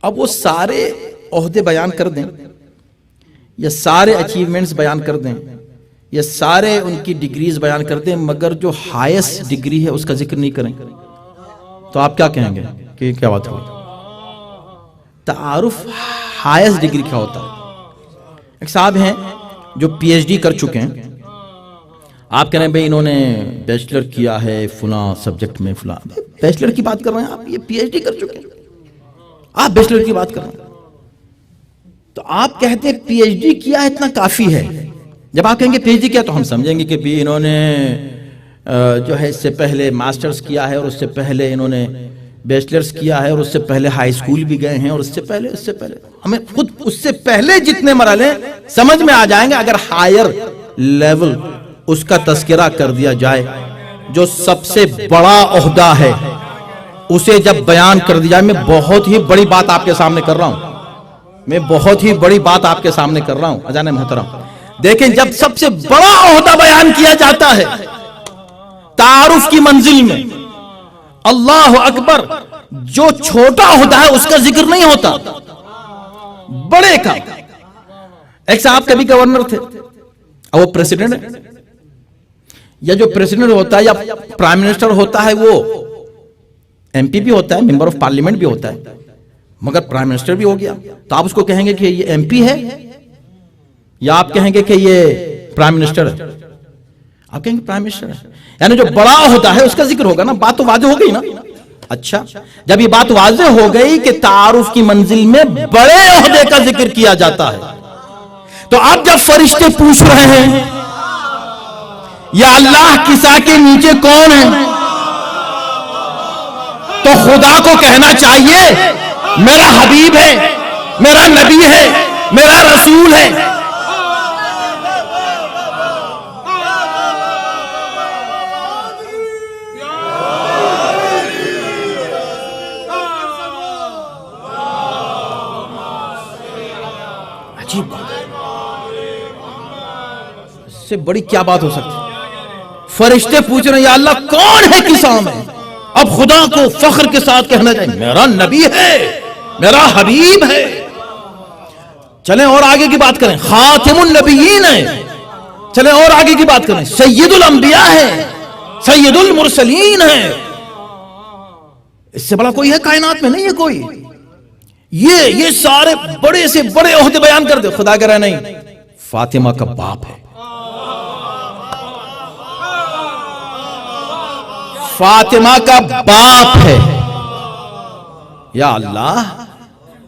اب وہ سارے عہدے بیان کر دیں یا سارے اچیومنٹس بیان کر دیں یا سارے ان کی ڈگریز بیان کر دیں، مگر جو ہائیسٹ ڈگری ہے اس کا ذکر نہیں کریں تو آپ کیا کہیں گے کہ کیا بات ہوئی؟ تعارف ہائیسٹ ڈگری کیا ہوتا ہے؟ ایک صاحب ہیں جو پی ایچ ڈی کر چکے ہیں، آپ کہہ رہے ہیں بھئی انہوں نے بیچلر کیا ہے فلاں سبجیکٹ میں، فلاں بیچلر کی بات کر رہے ہیں آپ، یہ پی ایچ ڈی کر چکے ہیں، آپ بیچلر کی بات کر رہے ہیں، تو آپ کہتے ہیں پی ایچ ڈی کیا ہے اتنا کافی ہے۔ جب آپ کہیں گے پی ایچ ڈی کیا تو ہم سمجھیں گے کہ بھی انہوں نے جو ہے اس سے پہلے ماسٹرز کیا ہے، اور اس سے پہلے انہوں نے بیچلرز کیا ہے، اور اس سے پہلے ہائی اسکول بھی گئے ہیں، اور اس سے پہلے ہمیں خود اس سے پہلے جتنے مرحلے سمجھ میں آ جائیں گے۔ اگر ہائر لیول اس کا تذکرہ کر دیا جائے، جو سب سے بڑا عہدہ ہے اسے جب بیان کر دیا جائے، میں بہت ہی بڑی بات آپ کے سامنے کر رہا ہوں، میں بہت ہی بڑی بات آپ کے سامنے کر رہا ہوں اذان محترم، دیکھیں جب سب سے بڑا عہدہ بیان کیا جاتا ہے تعارف کی منزل میں، اللہ اکبر، جو چھوٹا عہدہ ہے اس کا ذکر نہیں ہوتا، بڑے کا۔ ایک صاحب کبھی گورنر تھے، اب وہ پریسیڈنٹ ہے، یا جو پریسیڈنٹ ہوتا ہے یا پرائم منسٹر ہوتا ہے وہ ایم پی بھی ہوتا ہے، ممبر آف پارلیمنٹ بھی ہوتا ہے، مگر پرائم منسٹر بھی ہو گیا، تو آپ اس کو کہیں گے کہ یہ ایم پی ہے یا آپ کہیں گے کہ یہ پرائم منسٹر ہے؟ آپ کہیں گے پرائم منسٹر ہے، یعنی جو بڑا عہدہ ہے اس کا ذکر ہوگا نا، بات تو واضح ہو گئی نا۔ اچھا، جب یہ بات واضح ہو گئی کہ تعارف کی منزل میں بڑے عہدے کا ذکر کیا جاتا ہے، تو اب جب فرشتے پوچھ رہے ہیں یا اللہ کی سا کے نیچے کون ہے، تو خدا کو کہنا چاہیے میرا حبیب ہے، میرا نبی ہے، میرا رسول ہے۔ عجیب بات، اس سے بڑی کیا بات ہو سکتی؟ فرشتے پوچھ رہے ہیں یا اللہ کون ہے کسا میں، اب خدا کو فخر کے ساتھ کہنا چاہیے میرا نبی ہے، میرا حبیب ہے۔ چلیں اور آگے کی بات کریں، خاتم النبیین ہے، چلیں اور آگے کی بات کریں، سید الانبیاء ہے، سید المرسلین ہے، اس سے بڑا کوئی ہے کائنات میں؟ نہیں ہے کوئی۔ یہ سارے بڑے سے بڑے عہدے بیان کر دے، خدا کہہ رہا نہیں، فاطمہ کا باپ ہے، فاطمہ کا باپ ہے۔ یا اللہ،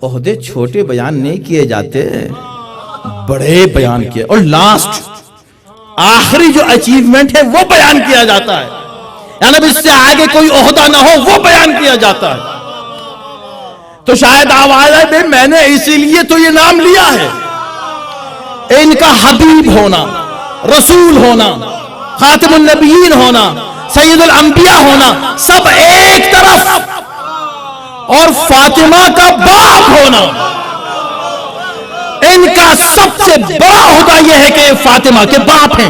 عہدے چھوٹے بیان نہیں کیے جاتے، بڑے بیان کیے، اور لاسٹ آخری جو اچیومنٹ ہے وہ بیان کیا جاتا ہے، یعنی اس سے آگے کوئی عہدہ نہ ہو وہ بیان کیا جاتا ہے۔ تو شاید آواز ہے بھئی میں نے اسی لیے تو یہ نام لیا ہے، ان کا حبیب ہونا، رسول ہونا، خاتم النبیین ہونا، سید الانبیاء ہونا، سب ایک طرف، اور فاطمہ کا باپ ہونا، ان کا سب سے بڑا عہدہ یہ ہے کہ فاطمہ کے باپ ہیں،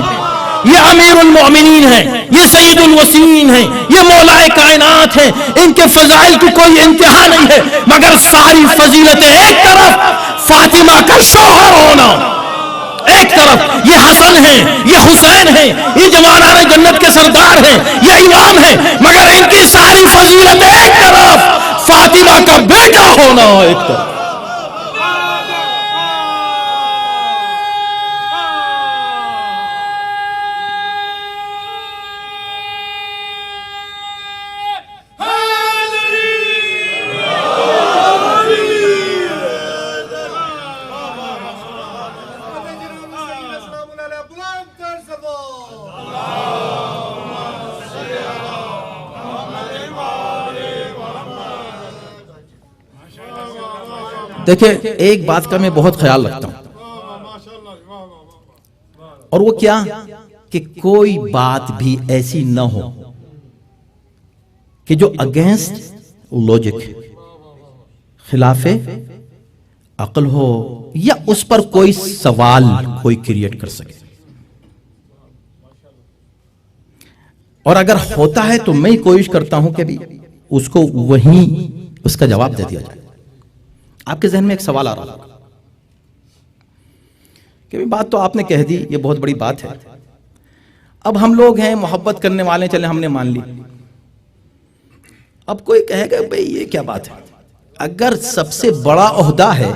یہ امیر المؤمنین ہیں، یہ سید الوسیین ہیں، یہ مولا کائنات ہیں، ان کے فضائل کی کوئی انتہا نہیں ہے، مگر ساری فضیلتیں ایک طرف، فاطمہ کا شوہر ہونا ہیں، یہ حسین ہیں، یہ جوانان جنت کے سردار ہیں، یہ امام ہیں، مگر ان کی ساری فضیلت ایک طرف، فاطمہ کا بیٹا ہونا ایک طرف. دیکھیں ایک بات کا میں بہت خیال رکھتا ہوں، اور وہ کیا کہ کوئی بات بھی ایسی نہ ہو کہ جو اگینسٹ لوجک، خلاف عقل ہو، یا اس پر کوئی سوال کوئی کریٹ کر سکے. اور اگر ہوتا ہے تو میں کوشش کرتا ہوں کہ بھی اس کو وہیں اس کا جواب دے دیا جائے. آپ کے ذہن میں ایک سوال آ رہا ہے کہ بات تو آپ نے کہہ دی، یہ بہت بڑی بات ہے، اب ہم لوگ ہیں محبت کرنے والے، چلے ہم نے مان لی. اب کوئی کہے گا بھئی یہ کیا بات ہے؟ اگر سب سے بڑا عہدہ ہے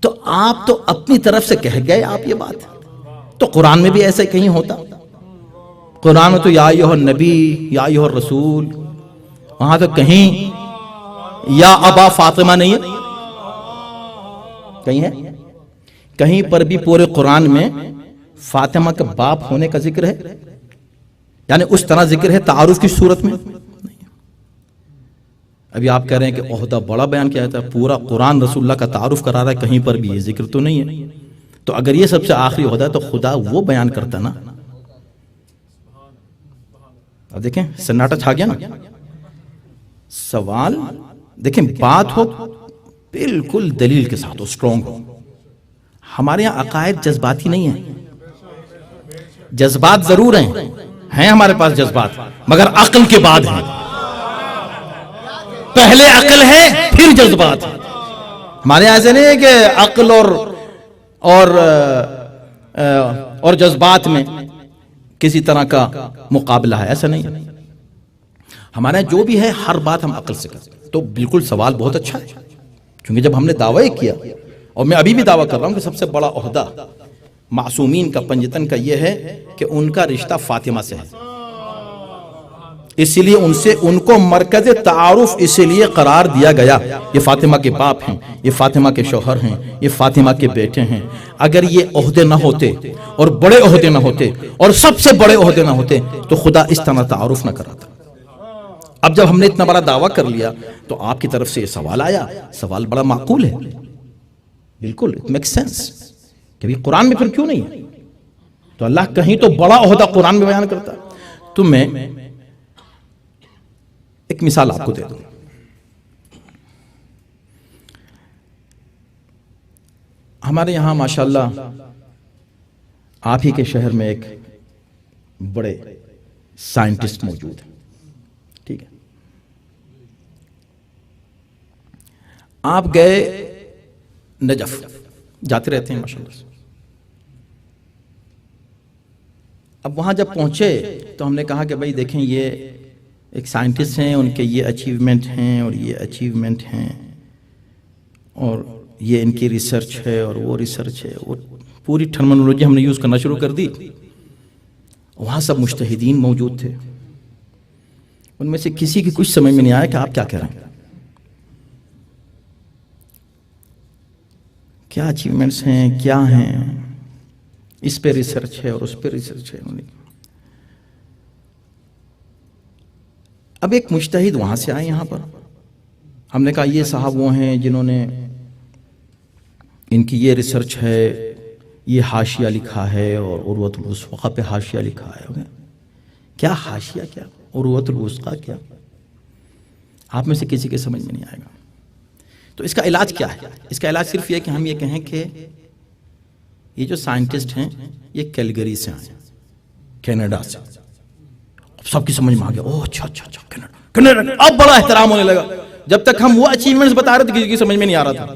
تو آپ تو اپنی طرف سے کہہ گئے آپ یہ بات. تو قرآن میں بھی ایسا کہیں ہوتا؟ قرآن میں تو یا ایھا النبی یا ایھا الرسول، وہاں تو کہیں یا ابا فاطمہ نہیں ہے، کہیں ہے؟ کہیں پر بھی پورے قرآن میں فاطمہ کا باپ ہونے کا ذکر ہے؟ یعنی اس طرح ذکر ہے تعارف کی صورت میں؟ ابھی آپ کہہ رہے ہیں کہ عہدہ بڑا بیان کیا جاتا ہے، پورا قرآن رسول اللہ کا تعارف کرا رہا ہے، کہیں پر بھی یہ ذکر تو نہیں ہے. تو اگر یہ سب سے آخری عہدہ ہے تو خدا وہ بیان کرتا نا. اب دیکھیں سناٹا چھا گیا نا. سوال دیکھیں، بات ہو بالکل دلیل کے ساتھ ہو، سٹرونگ ہو. ہمارے یہاں عقائد جذباتی نہیں ہیں. جذبات ضرور ہیں ہمارے پاس جذبات، مگر عقل کے بعد ہیں. پہلے عقل ہے پھر جذبات. ہمارے یہاں ایسے نہیں ہے کہ عقل اور جذبات میں کسی طرح کا مقابلہ ہے، ایسا نہیں ہے. ہمارے یہاں جو بھی ہے ہر بات ہم عقل سے کرتے ہیں. تو بالکل سوال بہت اچھا ہے، کیونکہ جب ہم نے دعویٰ کیا، اور میں ابھی بھی دعویٰ کر رہا ہوں کہ سب سے بڑا عہدہ معصومین کا، پنجتن کا یہ ہے کہ ان کا رشتہ فاطمہ سے ہے. اس لیے ان کو مرکز تعارف اس لیے قرار دیا گیا. یہ فاطمہ کے باپ ہیں، یہ فاطمہ کے شوہر ہیں، یہ فاطمہ کے بیٹے ہیں. اگر یہ عہدے نہ ہوتے اور بڑے عہدے نہ ہوتے اور سب سے بڑے عہدے نہ ہوتے تو خدا اس طرح تعارف نہ کراتا. اب جب ہم نے اتنا بڑا دعویٰ کر لیا تو آپ کی طرف سے یہ سوال آیا. سوال بڑا معقول ہے، بالکل اٹ میک سینس کہ قرآن میں پھر کیوں نہیں ہے؟ تو اللہ کہیں تو بڑا عہدہ قرآن میں بیان کرتا. تو میں ایک مثال آپ کو دے دوں. ہمارے یہاں ماشاءاللہ آپ ہی کے شہر میں ایک بڑے سائنٹسٹ موجود ہیں، ٹھیک ہے؟ آپ گئے نجف، جاتے رہتے ہیں ماشاءاللہ. اب وہاں جب پہنچے تو ہم نے کہا کہ بھائی دیکھیں یہ ایک سائنٹسٹ ہیں، ان کے یہ اچیومنٹ ہیں اور یہ اچیومنٹ ہیں، اور یہ ان کی ریسرچ ہے اور وہ ریسرچ ہے. وہ پوری ٹرمنالوجی ہم نے یوز کرنا شروع کر دی. وہاں سب مجتہدین موجود تھے. ان میں سے کسی کی کچھ سمجھ میں نہیں آیا کہ آپ کیا کہہ رہے ہیں، کیا اچیومنٹس ہیں، کیا ہیں، اس پہ ریسرچ ہے اور اس پہ ریسرچ ہے. اب ایک مجتہد وہاں سے آئے یہاں پر. ہم نے کہا یہ صاحب وہ ہیں جنہوں نے ان کی یہ ریسرچ ہے، یہ حاشیہ لکھا ہے اور عروۃ الوثقی پہ حاشیہ لکھا ہے. کیا حاشیہ، کیا عروۃ الوثقی، کیا؟ آپ میں سے کسی کے سمجھ میں نہیں آئے گا. تو اس کا علاج کیا ہے؟ اس کا علاج صرف یہ کہ ہم یہ کہیں کہ یہ جو سائنٹسٹ ہیں یہ کیلگری سے آئے، کینیڈا سے. سب کی سمجھ میں آ گیا، اوہ اچھا اچھا اچھا، کینیڈا. اب بڑا احترام ہونے لگا. جب تک ہم وہ اچیومنٹس بتا رہے تھے کسی کی سمجھ میں نہیں آ رہا تھا.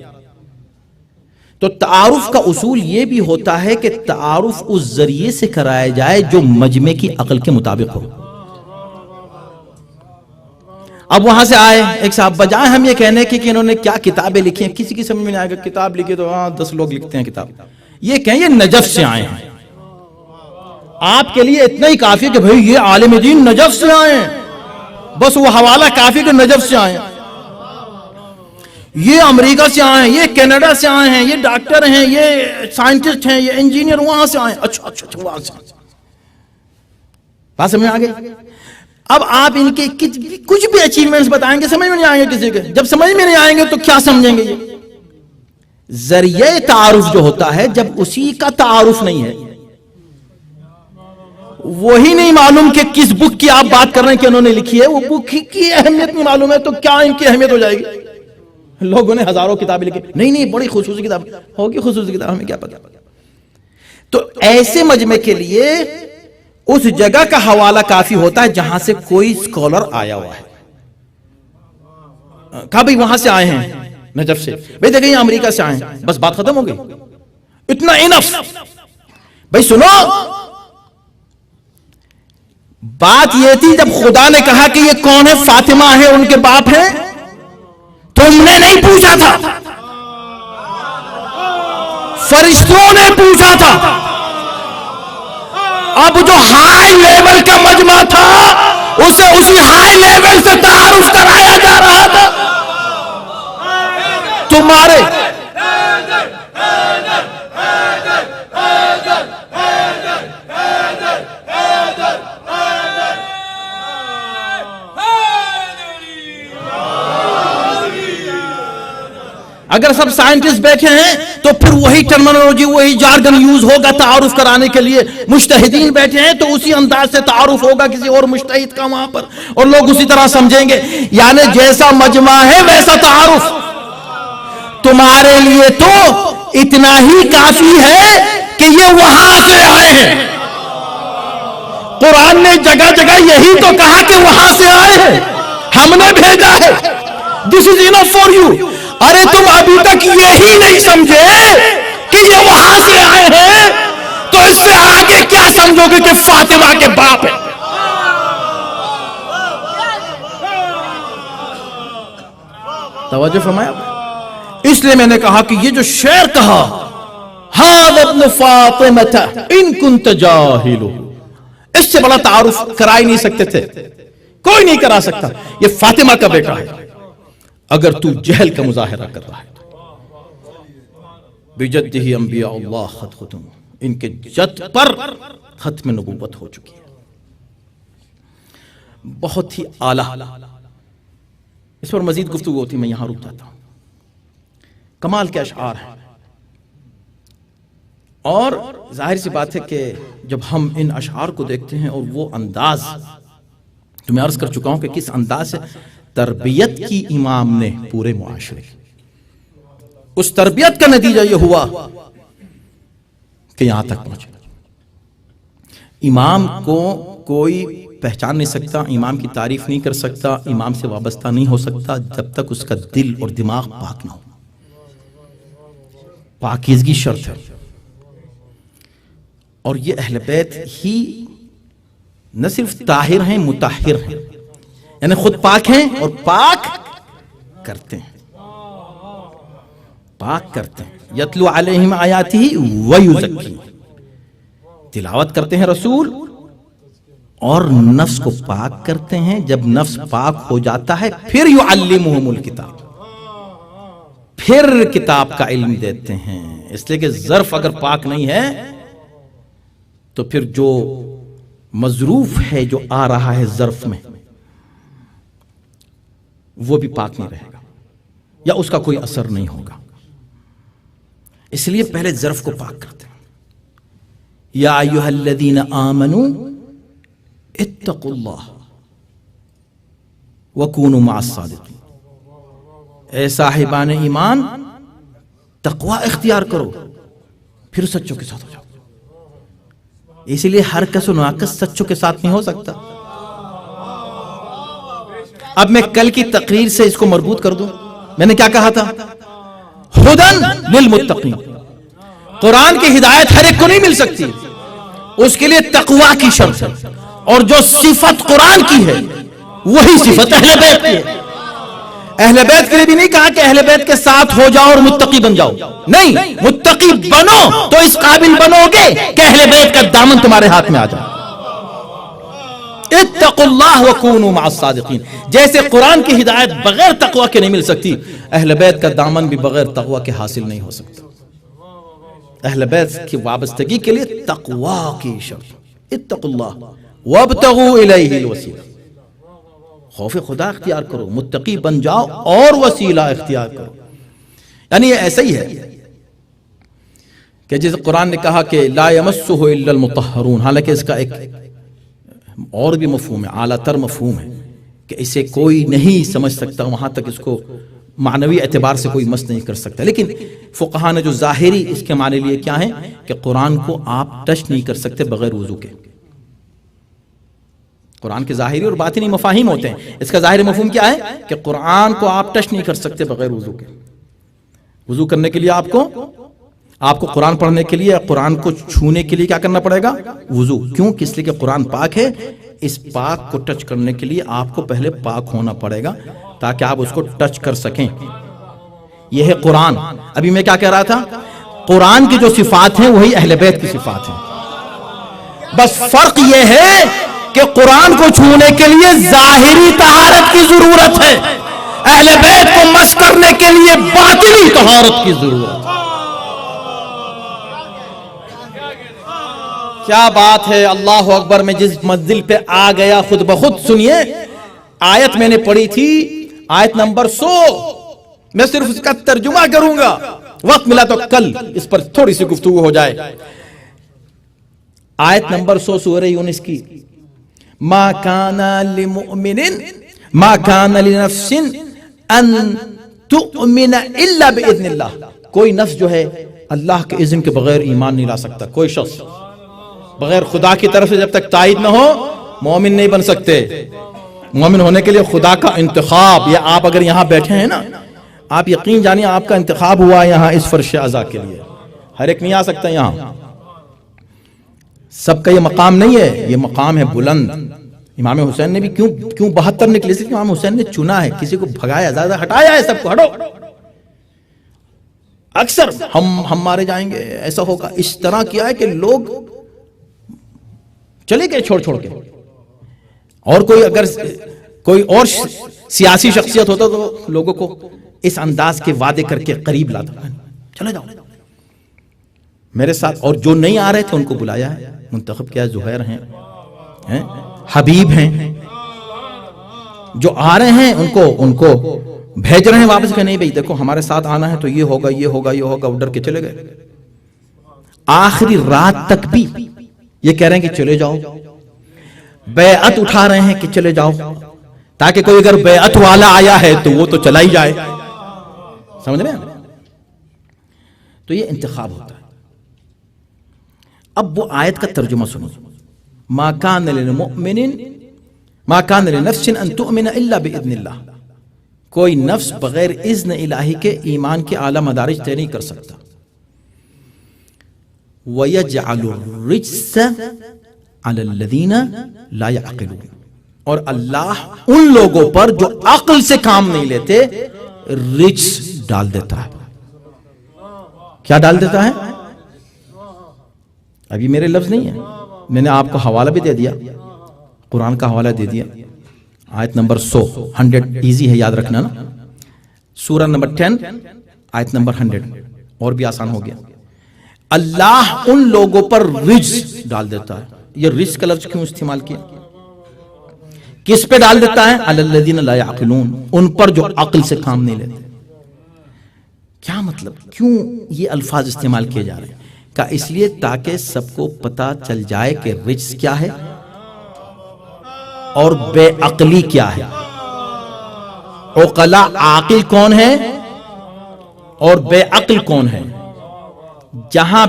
تو تعارف کا اصول یہ بھی ہوتا ہے کہ تعارف اس ذریعے سے کرایا جائے جو مجمع کی عقل کے مطابق ہو. اب وہاں سے آئے ایک صاحب، بجائے ہم یہ کہنے کہ انہوں نے کیا کتابیں لکھی ہیں، کسی کی سمجھ میں نہیں آئے گا. کتاب لکھی تو 10 لوگ لکھتے ہیں کتاب. یہ کہیں یہ نجف سے آئے ہیں. آپ کے لیے اتنا ہی کافی کہ بھئی یہ عالم دین نجف سے آئے ہیں، بس وہ حوالہ کافی کہ نجف سے آئے ہیں. یہ امریکہ سے آئے ہیں، یہ کینیڈا سے آئے ہیں، یہ ڈاکٹر ہیں، یہ سائنٹسٹ ہیں، یہ انجینئر وہاں سے آئے ہیں. اچھا وہاں سے. بات سمجھ میں آگے؟ اب آپ ان کے کچھ بھی اچیومنٹس بتائیں گے سمجھ میں نہیں آئیں گے کسی کے. جب سمجھ میں نہیں آئیں گے تو کیا سمجھیں گے؟ یہ ذریعہ تعارف جو ہوتا ہے، جب اسی کا تعارف نہیں ہے، وہی نہیں معلوم کہ کس بک کی آپ بات کر رہے ہیں کہ انہوں نے لکھی ہے، وہ بک کی اہمیت نہیں معلوم ہے تو کیا ان کی اہمیت ہو جائے گی؟ لوگوں نے ہزاروں کتابیں لکھی، نہیں بڑی خصوصی کتاب ہوگی، خصوصی کتاب ہمیں کیا پتا. تو ایسے مجمع کے لیے اس جگہ کا حوالہ کافی ہوتا ہے جہاں سے کوئی اسکالر آیا ہوا ہے. کہا بھئی وہاں سے آئے ہیں نجف سے، بھئی دیکھیں یہ امریکہ سے آئے ہیں، بس بات ختم ہو گئی. اتنا انف. بھئی سنو، بات یہ تھی جب خدا نے کہا کہ یہ کون ہے، فاطمہ ہے، ان کے باپ ہیں، تم نے نہیں پوچھا تھا، فرشتوں نے پوچھا تھا. اب جو ہائی لیول کا مجمع تھا اسے اسی ہائی لیول سے تعارف کرایا جا رہا تھا. تمہارے اگر سب سائنٹسٹ بیٹھے ہیں تو پھر وہی ٹرمینالوجی، وہی جارگن یوز ہوگا تعارف کرانے کے لیے. مجتہدین بیٹھے ہیں تو اسی انداز سے تعارف ہوگا کسی اور مجتہد کا وہاں پر، اور لوگ اسی طرح سمجھیں گے. یعنی جیسا مجمع ہے ویسا تعارف. تمہارے لیے تو اتنا ہی کافی ہے کہ یہ وہاں سے آئے ہیں. قرآن نے جگہ جگہ یہی تو کہا کہ وہاں سے آئے ہیں، ہم نے بھیجا ہے. This is enough for you. ارے تم ابھی تک یہی نہیں سمجھے کہ یہ وہاں سے آئے ہیں تو اس سے آگے کیا سمجھو گے کہ فاطمہ کے باپ ہے. توجہ فرمایا. اس لیے میں نے کہا کہ یہ جو شعر کہا هذا ابن فاطمہ ان كنت جاہل، اس سے بڑا تعارف کرا ہی نہیں سکتے تھے، کوئی نہیں کرا سکتا. یہ فاطمہ کا بیٹا ہے. اگر تو جہل کا مظاہرہ کر رہا ہے، بجدہ انبیاء اللہ خط ختم، ان کے جد پر ختم نبوت ہو چکی ہے. بہت ہی اعلیٰ. اس پر مزید گفتگو ہوتی، میں یہاں رک جاتا ہوں. کمال کے اشعار ہیں، اور ظاہر سی بات ہے کہ جب ہم ان اشعار کو دیکھتے ہیں اور وہ انداز جو میں عرض کر چکا ہوں کہ کس انداز سے تربیت کی امام نے پورے معاشرے، اس تربیت کا نتیجہ یہ ہوا کہ یہاں تک پہنچے. امام کو کوئی پہچان نہیں سکتا، امام کی تعریف نہیں کر سکتا، امام سے وابستہ نہیں ہو سکتا جب تک اس کا دل اور دماغ پاک نہ ہو. پاکیزگی شرط ہے. اور یہ اہل بیت ہی نہ صرف طاہر ہیں، مطہر ہیں، یعنی خود پاک ہیں اور پاک کرتے ہیں. پاک کرتے ہیں. یتلو علیہم آیاتہ ویزکی، تلاوت کرتے ہیں رسول اور نفس کو پاک کرتے ہیں. جب نفس پاک ہو جاتا ہے پھر یعلمہم الکتاب، پھر کتاب کا علم دیتے ہیں. اس لیے کہ ظرف اگر پاک نہیں ہے تو پھر جو مظروف ہے، جو آ رہا ہے ظرف میں، وہ بھی پاک نہیں رہے گا یا اس کا کوئی اثر نہیں ہوگا. اس لیے پہلے ظرف کو پاک کرتے ہیں. یا ایھا الذین آمنوا اتقوا اللہ وکونوا مع الصادقین، اے صاحبان ایمان تقوی اختیار کرو پھر سچوں کے ساتھ ہو جاؤ. اسی لیے ہر کس و ناقص سچوں کے ساتھ نہیں ہو سکتا. اب میں کل کی تقریر سے اس کو مربوط کر دوں. میں نے کیا کہا تھا؟ ہدن للمتقین، قرآن کی ہدایت ہر ایک کو نہیں مل سکتی، اس کے لیے تقوی کی شرط ہے، اور جو صفت قرآن کی ہے وہی صفت اہل بیت کی ہے۔ اہل بیت کے لیے بھی نہیں کہا کہ اہل بیت کے ساتھ ہو جاؤ اور متقی بن جاؤ، نہیں، متقی بنو تو اس قابل بنو گے کہ اہل بیت کا دامن تمہارے ہاتھ میں آ جائے۔ اتقوا اللہ وکونوا مع الصادقین، جیسے قرآن کی ہدایت بغیر تقوی کے نہیں مل سکتی، اہل بیت کا دامن بھی بغیر تقوی کے حاصل نہیں ہو سکتا۔ اہل بیت کی وابستگی کے لیے تقوی کی شرط، اتقوا اللہ وابتغوا الیہ الوسیلہ، خوف خدا اختیار کرو، متقی بن جاؤ اور وسیلہ اختیار کرو۔ یعنی یہ ایسا ہی ہے کہ جیسے قرآن نے کہا کہ لا یمسہ الا المطہرون، حالانکہ اس کا ایک اور بھی مفہوم ہے، اعلیٰ تر مفہوم ہے کہ اسے کوئی نہیں سمجھ سکتا، وہاں تک اس کو معنوی اعتبار سے کوئی مس نہیں کر سکتا، لیکن فقہاء نے جو ظاہری اس کے معنی لیے کیا ہے کہ قرآن کو آپ ٹچ نہیں کر سکتے بغیر وضو کے۔ قرآن کے ظاہری اور باطنی مفاہیم ہوتے ہیں، اس کا ظاہری مفہوم کیا ہے کہ قرآن کو آپ ٹچ نہیں کر سکتے بغیر وضو کے۔ وضو کرنے کے لیے آپ کو قرآن پڑھنے کے لیے، قرآن کو چھونے کے لیے کیا کرنا پڑے گا؟ وضو۔ کیوں؟ اس لیے کہ قرآن پاک ہے، اس پاک کو ٹچ کرنے کے لیے آپ کو پہلے پاک ہونا پڑے گا تاکہ آپ اس کو ٹچ کر سکیں۔ یہ ہے قرآن۔ ابھی میں کیا کہہ رہا تھا؟ قرآن کی جو صفات ہیں وہی اہل بیت کی صفات ہیں، بس فرق یہ ہے کہ قرآن کو چھونے کے لیے ظاہری طہارت کی ضرورت ہے، اہل بیت کو مس کرنے کے لیے باطنی طہارت کی ضرورت ہے۔ کیا بات ہے، اللہ اکبر۔ میں جس منزل پہ آ گیا خود بخود سنیے، آیت میں نے پڑھی تھی، آیت نمبر 100، میں صرف اس کا ترجمہ کروں گا، وقت ملا تو کل اس پر تھوڑی سی گفتگو ہو جائے۔ آیت نمبر 100 سورہ یونس کی، ما کان لمؤمن ما کان لنفس ان تؤمن الا باذن اللہ، کوئی نفس جو ہے اللہ کے اذن کے بغیر ایمان نہیں لا سکتا۔ کوئی شخص بغیر خدا کی طرف سے جب تک تائید نہ ہو مومن نہیں بن سکتے۔ مومن ہونے کے لیے خدا کا انتخاب، یا آپ اگر یہاں بیٹھے ہیں نا، آپ یقین جانیے آپ کا انتخاب ہوا یہاں اس فرش عزا کے لیے، ہر ایک نہیں آ سکتا یہاں، سب کا یہ مقام نہیں ہے، یہ مقام ہے بلند۔ امام حسین نے بھی کیوں 72 نکلے تھے؟ امام حسین نے چنا ہے، کسی کو بھگایا، زیادہ ہٹایا ہے، سب کو ہٹو، اکثر ہم مارے جائیں گے، ایسا ہوگا، اس طرح کیا ہے کہ لوگ چلے گئے چھوڑ کے۔ اور اگر کوئی اور سیاسی شخصیت ہوتا تو لوگوں کو اس انداز کے وعدے کر کے قریب لاتا، چلے جاؤ میرے ساتھ، اور جو نہیں آ رہے تھے ان کو بلایا ہے، منتخب کیا، زہیر ہیں، حبیب ہیں، جو آ رہے ہیں ان کو بھیج رہے ہیں واپس کہ نہیں بھئی دیکھو ہمارے ساتھ آنا ہے تو یہ ہوگا یہ ہوگا یہ ہوگا، ڈر کے چلے گئے۔ آخری رات تک بھی یہ کہہ رہے ہیں کہ چلے جاؤ، بیعت اٹھا رہے ہیں کہ چلے جاؤ، تاکہ کوئی اگر بیعت والا آیا ہے تو وہ تو چلا ہی جائے، سمجھ رہے ہیں؟ تو یہ انتخاب ہوتا ہے۔ اب وہ آیت کا ترجمہ سنو، ما کان للمؤمن ما کان لنفس ان تؤمن الا باذن اللہ، کوئی نفس بغیر اذن الہی کے ایمان کے اعلی مدارج طے نہیں کر سکتا۔ وَيَجْعَلُ الرِّجْسَ عَلَى الَّذِينَ لَا يَعْقِلُونَ، اور اللہ ان لوگوں پر جو عقل سے کام نہیں لیتے رجس ڈال دیتا ہے۔ کیا ڈال دیتا ہے؟ ابھی میرے لفظ نہیں ہے، میں نے آپ کو حوالہ بھی دے دیا، قرآن کا حوالہ دے دیا، آیت نمبر 100 ایزی ہے یاد رکھنا نا، سورہ نمبر 10 آیت نمبر 100، اور بھی آسان ہو گیا۔ اللہ ان لوگوں پر رجس ڈال دیتا ہے۔ یہ رجس کا لفظ کیوں استعمال کیا؟ کس پہ ڈال دیتا ہے؟ علی الذین لا یعقلون، ان پر جو عقل سے کام نہیں لیتے۔ کیا مطلب؟ کیوں یہ الفاظ استعمال کیے جا رہے ہیں؟ کہ اس لیے تاکہ سب کو پتا چل جائے کہ رجس کیا ہے اور بے عقلی کیا ہے۔ عقلا عاقل کون ہے اور بے عقل کون ہے؟ جہاں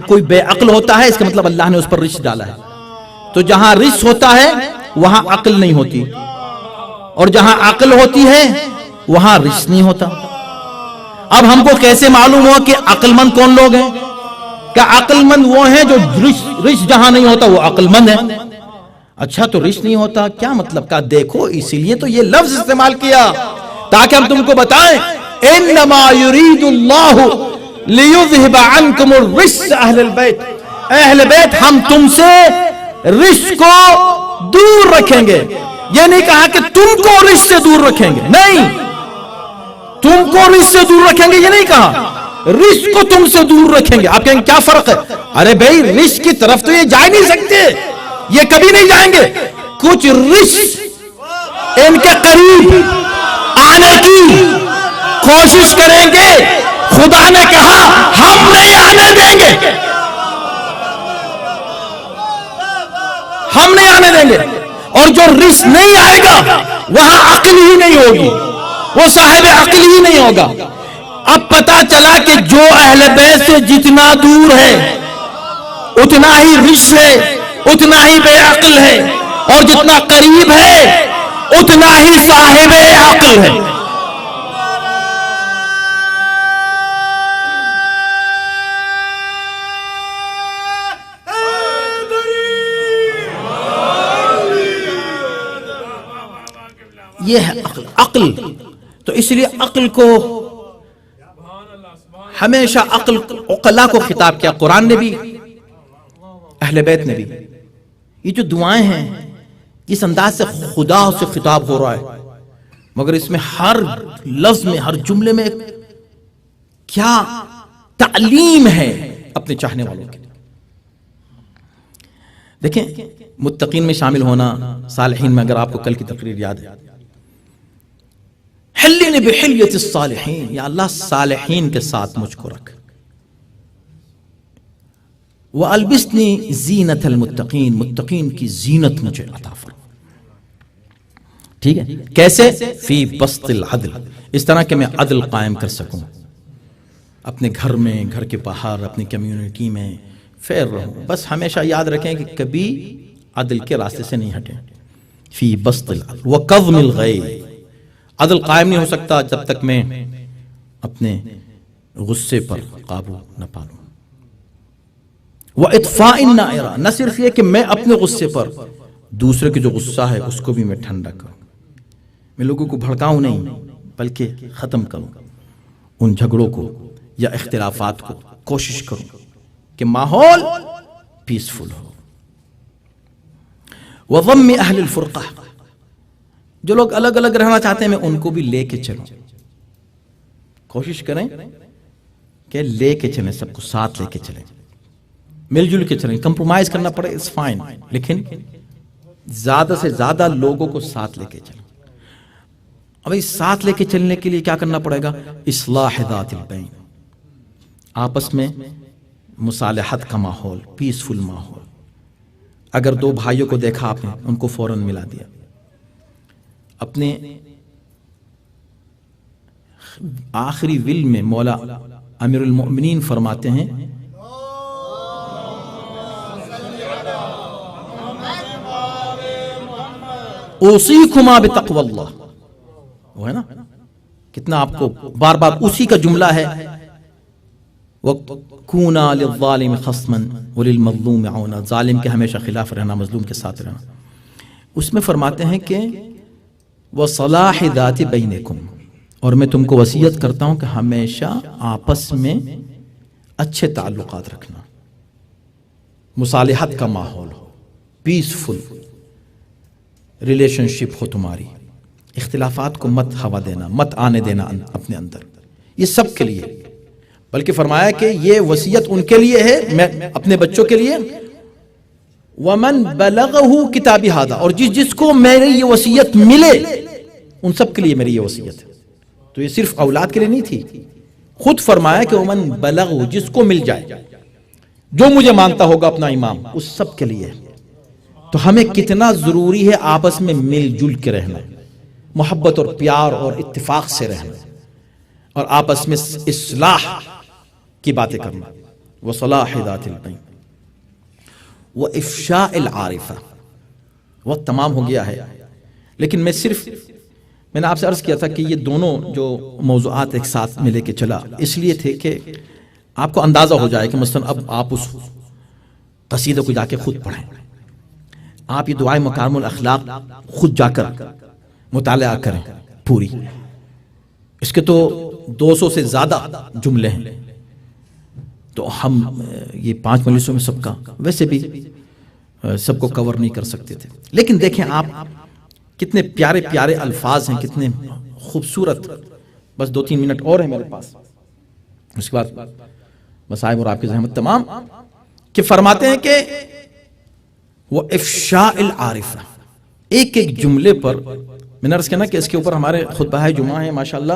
کوئی بے عقل ہوتا ہے اس کا مطلب اللہ نے اس پر رجس ڈالا ہے، تو جہاں رجس ہوتا ہے وہاں عقل نہیں ہوتی، اور جہاں عقل ہوتی ہے وہاں رجس نہیں ہوتا۔ اب ہم کو کیسے معلوم ہو کہ عقل مند کون لوگ ہیں؟ کہ عقل مند وہ ہیں جو رش جہاں نہیں ہوتا وہ عقل مند ہے. اچھا تو رش نہیں ہوتا کیا مطلب کا؟ دیکھو اسی لیے تو یہ لفظ استعمال کیا تاکہ ہم تم کو بتائیں انما یرید اللہ لیذہب عنکم الرجس اہل البیت. اہل بیت ہم تم سے رش کو دور رکھیں گے. یہ نہیں کہا کہ تم کو رش سے دور رکھیں گے, نہیں, تم کو رش سے دور رکھیں گے یہ نہیں کہا, رش کو تم سے دور رکھیں گے. آپ کہیں کیا فرق ہے؟ ارے بھائی رش کی طرف تو یہ جا نہیں سکتے, یہ کبھی نہیں جائیں گے. کچھ رش ان کے قریب آنے کی کوشش کریں گے, خدا نے کہا ہم نہیں آنے دیں گے, ہم نہیں آنے دیں گے. اور جو رش نہیں آئے گا وہاں عقل ہی نہیں ہوگی, وہ صاحب عقل ہی نہیں ہوگا. اب پتا چلا کہ جو اہل بیت سے جتنا دور ہے اتنا ہی رش ہے, اتنا ہی بے عقل ہے, اور جتنا قریب ہے اتنا ہی صاحب عقل ہے. یہ ہے عقل. عقل تو اس لیے عقل کو ہمیشہ عقلاء کو خطاب کیا قرآن نے بھی, اہل بیت نے بھی. یہ جو دعائیں ہیں اس انداز سے خدا سے خطاب ہو رہا ہے, مگر اس میں ہر لفظ میں ہر جملے میں کیا تعلیم ہے اپنے چاہنے والوں کے لیے. دیکھیں متقین میں شامل ہونا, صالحین میں, اگر آپ کو کل کی تقریر یاد ہے, حلنی بحلیت الصالحین, یا اللہ صالحین کے ساتھ مجھ کو رکھ. وَأَلْبِسْنِي زِینَةَ الْمُتَّقِین, متقین کی زینت مجھے عطا فرما. ٹھیک ہے, کیسے؟ فی بسط العدل, اس طرح کہ میں عدل قائم کر سکوں اپنے گھر میں, گھر کے باہر, اپنی کمیونٹی میں فیر رہوں. بس ہمیشہ یاد رکھیں کہ کبھی عدل کے راستے سے نہیں ہٹیں. فی بسط العدل وَقَظْمِ الْغَیظ, عدل قائم نہیں ہو سکتا جب تک میں اپنے غصے پر قابو نہ پالوں. وَإِطْفَاءِ النَّائِرَةِ, نہ صرف یہ کہ میں اپنے غصے پر, دوسرے کی جو غصہ ہے اس کو بھی میں ٹھنڈا کروں, میں لوگوں کو بھڑکاؤں نہیں بلکہ ختم کروں ان جھگڑوں کو یا اختلافات کو. کوشش کروں کہ ماحول پیسفل ہو. وَضَمِّ أَهْلِ الْفُرْقَةِ, جو لوگ الگ الگ رہنا چاہتے ہیں میں ان کو بھی لے کے چلوں. کوشش کریں کہ لے کے چلیں, سب کو ساتھ لے کے چلیں, مل جل کے چلیں. کمپرومائز کرنا پڑے it's fine, لیکن زیادہ سے زیادہ لوگوں کو ساتھ لے کے چلیں. اب اس ساتھ لے کے چلنے کے لیے کیا کرنا پڑے گا؟ اصلاح ذات البین, آپس میں مصالحت کا ماحول, پیسفل ماحول. اگر دو بھائیوں کو دیکھا آپ نے, ان کو فوراً ملا دیا. اپنے آخری ول میں مولا امیر المؤمنین فرماتے ہیں اوصیکما بتقوی اللہ, وہ ہے نا, کتنا آپ کو بار بار اسی کا جملہ ہے. وَكُونَا لِلظَّالِمِ خَصْمًا وَلِلْمَظْلُومِ عَوْنًا, ظالم کے ہمیشہ خلاف رہنا, مظلوم کے ساتھ رہنا. اس میں فرماتے ہیں کہ وَصَلَاحِ ذَاتِ بَيْنِكُمْ, اور میں تم کو وصیت کرتا ہوں کہ ہمیشہ آپس میں اچھے تعلقات رکھنا, مصالحت کا ماحول ہو, پیسفل ریلیشن شپ ہو تمہاری, اختلافات کو مت ہوا دینا, مت آنے دینا اپنے اندر. یہ سب کے لیے, بلکہ فرمایا کہ یہ وصیت ان کے لیے ہے, میں اپنے بچوں کے لیے. وَمَن بَلَغَهُ کتابی ہذا, اور جس کو میری یہ وصیت ملے ان سب کے لیے میری یہ وصیت ہے. تو یہ صرف اولاد کے لیے نہیں تھی, خود فرمایا کہ وَمَن بَلَغَهُ, جس کو مل جائے, جو مجھے مانتا ہوگا اپنا امام, اس سب کے لیے. تو ہمیں کتنا ضروری ہے آپس میں مل جل کے رہنا, محبت اور پیار اور اتفاق سے رہنا, اور آپس میں اصلاح کی باتیں کرنا. وَصَلَاحِ ذَاتِ الْبَيْنِ وَإِفْشَاءِ الْعَارِفَةِ. وقت تمام ہو گیا ہے, لیکن میں نے آپ سے عرض کیا تھا کہ یہ دونوں جو موضوعات ایک ساتھ میں لے کے چلا اس لیے تھے کہ آپ کو اندازہ ہو جائے کہ مثلا اب آپ اس قصیدے کو جا کے خود پڑھیں، آپ یہ دعائے مکارم الاخلاق خود جا کر مطالعہ کریں پوری. اس کے تو 200 سے زیادہ جملے ہیں، تو ہم یہ 5 مجلسوں میں سب کا ویسے بھی سب کو کور نہیں کر سکتے تھے. لیکن دیکھیں آپ کتنے پیارے پیارے الفاظ ہیں، کتنے خوبصورت. بس 2-3 منٹ اور ہیں میرے پاس، اس کے بعد مصائب اور آپ کی زحمت تمام. کہ فرماتے ہیں کہ وہ افشاء العارفہ، ایک ایک جملے پر میں نے عرض کیا نا کہ اس کے اوپر ہمارے خطبہ جمعہ ہیں ماشاءاللہ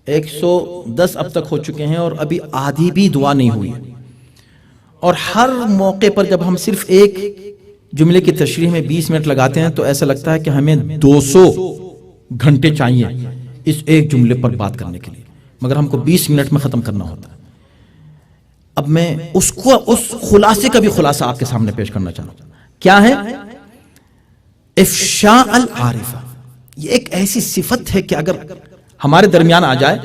110 اب تک ہو چکے ہیں، اور ابھی آدھی بھی دعا نہیں ہوئی. اور ہر موقع پر جب ہم صرف ایک جملے کی تشریح میں 20 منٹ لگاتے ہیں تو ایسا لگتا ہے کہ ہمیں 200 گھنٹے چاہیے اس ایک جملے پر بات کرنے کے لیے، مگر ہم کو 20 منٹ میں ختم کرنا ہوتا ہے. اب میں اس خلاصے کا بھی خلاصہ آپ کے سامنے پیش کرنا چاہتا ہوں. کیا ہے افشاء العارفہ؟ یہ ایک ایسی صفت ہے کہ اگر ہمارے درمیان آ جائے،